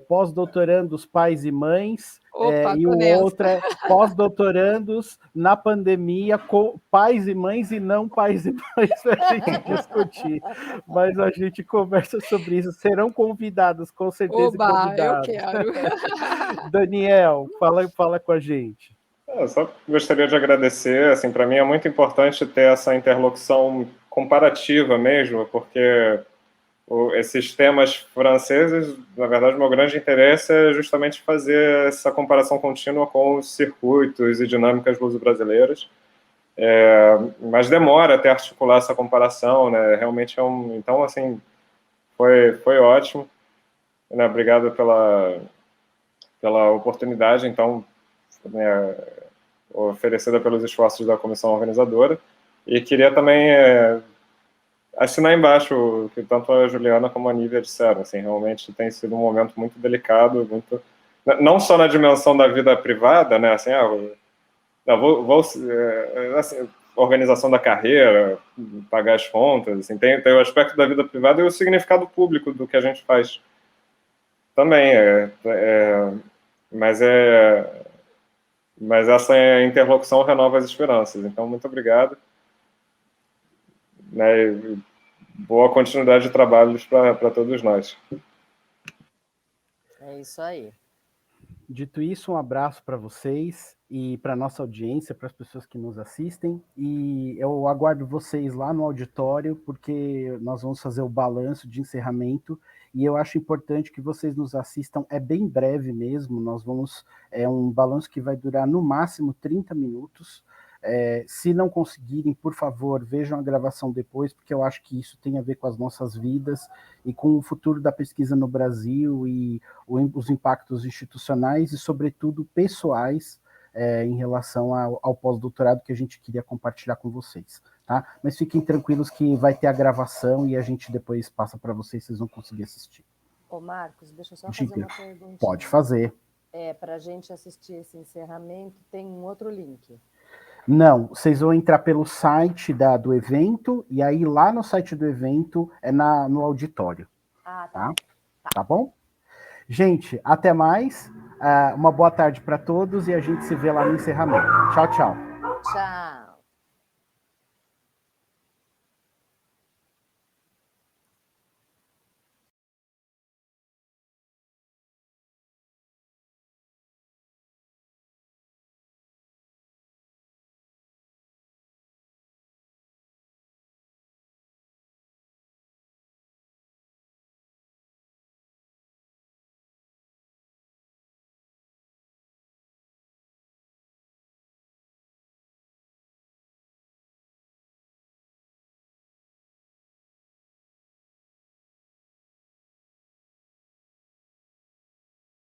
pós-doutorandos pais e mães, Opa, e o outro é pós-doutorandos na pandemia, com pais e mães e não pais e mães, para a gente discutir. Mas a gente conversa sobre isso, serão convidados, com certeza. Oba, eu convidados. quero. Daniel, fala com a gente. Eu só gostaria de agradecer, assim, para mim é muito importante ter essa interlocução comparativa mesmo, porque esses temas franceses, na verdade, o meu grande interesse é justamente fazer essa comparação contínua com os circuitos e dinâmicas luso-brasileiras, mas demora até articular essa comparação, né? Realmente então, assim, foi ótimo, né? Obrigado pela oportunidade. Então, né, oferecida pelos esforços da comissão organizadora. E queria também assinar embaixo o que tanto a Juliana como a Nívia disseram. Assim, realmente tem sido um momento muito delicado, não só na dimensão da vida privada, né? Assim, assim, organização da carreira, pagar as contas, assim, tem o aspecto da vida privada e o significado público do que a gente faz também. Mas essa interlocução renova as esperanças. Então, muito obrigado. Né, e boa continuidade de trabalhos para todos nós. É isso aí. Dito isso, um abraço para vocês e para a nossa audiência, para as pessoas que nos assistem. E eu aguardo vocês lá no auditório, porque nós vamos fazer o balanço de encerramento. E eu acho importante que vocês nos assistam. É bem breve mesmo. Nós vamos. É um balanço que vai durar no máximo 30 minutos. Se não conseguirem, por favor, vejam a gravação depois, porque eu acho que isso tem a ver com as nossas vidas e com o futuro da pesquisa no Brasil e os impactos institucionais e, sobretudo, pessoais em relação ao pós-doutorado que a gente queria compartilhar com vocês. Tá? Mas fiquem tranquilos que vai ter a gravação e a gente depois passa para vocês vão conseguir assistir. Ô, Marcos, deixa eu só fazer uma pergunta. Pode fazer. Para a gente assistir esse encerramento, tem um outro link. Não, vocês vão entrar pelo site do evento, e aí lá no site do evento é no auditório. Ah, tá. Tá bom? Gente, até mais. Uma boa tarde para todos e a gente se vê lá no encerramento. Tchau, tchau. Tchau.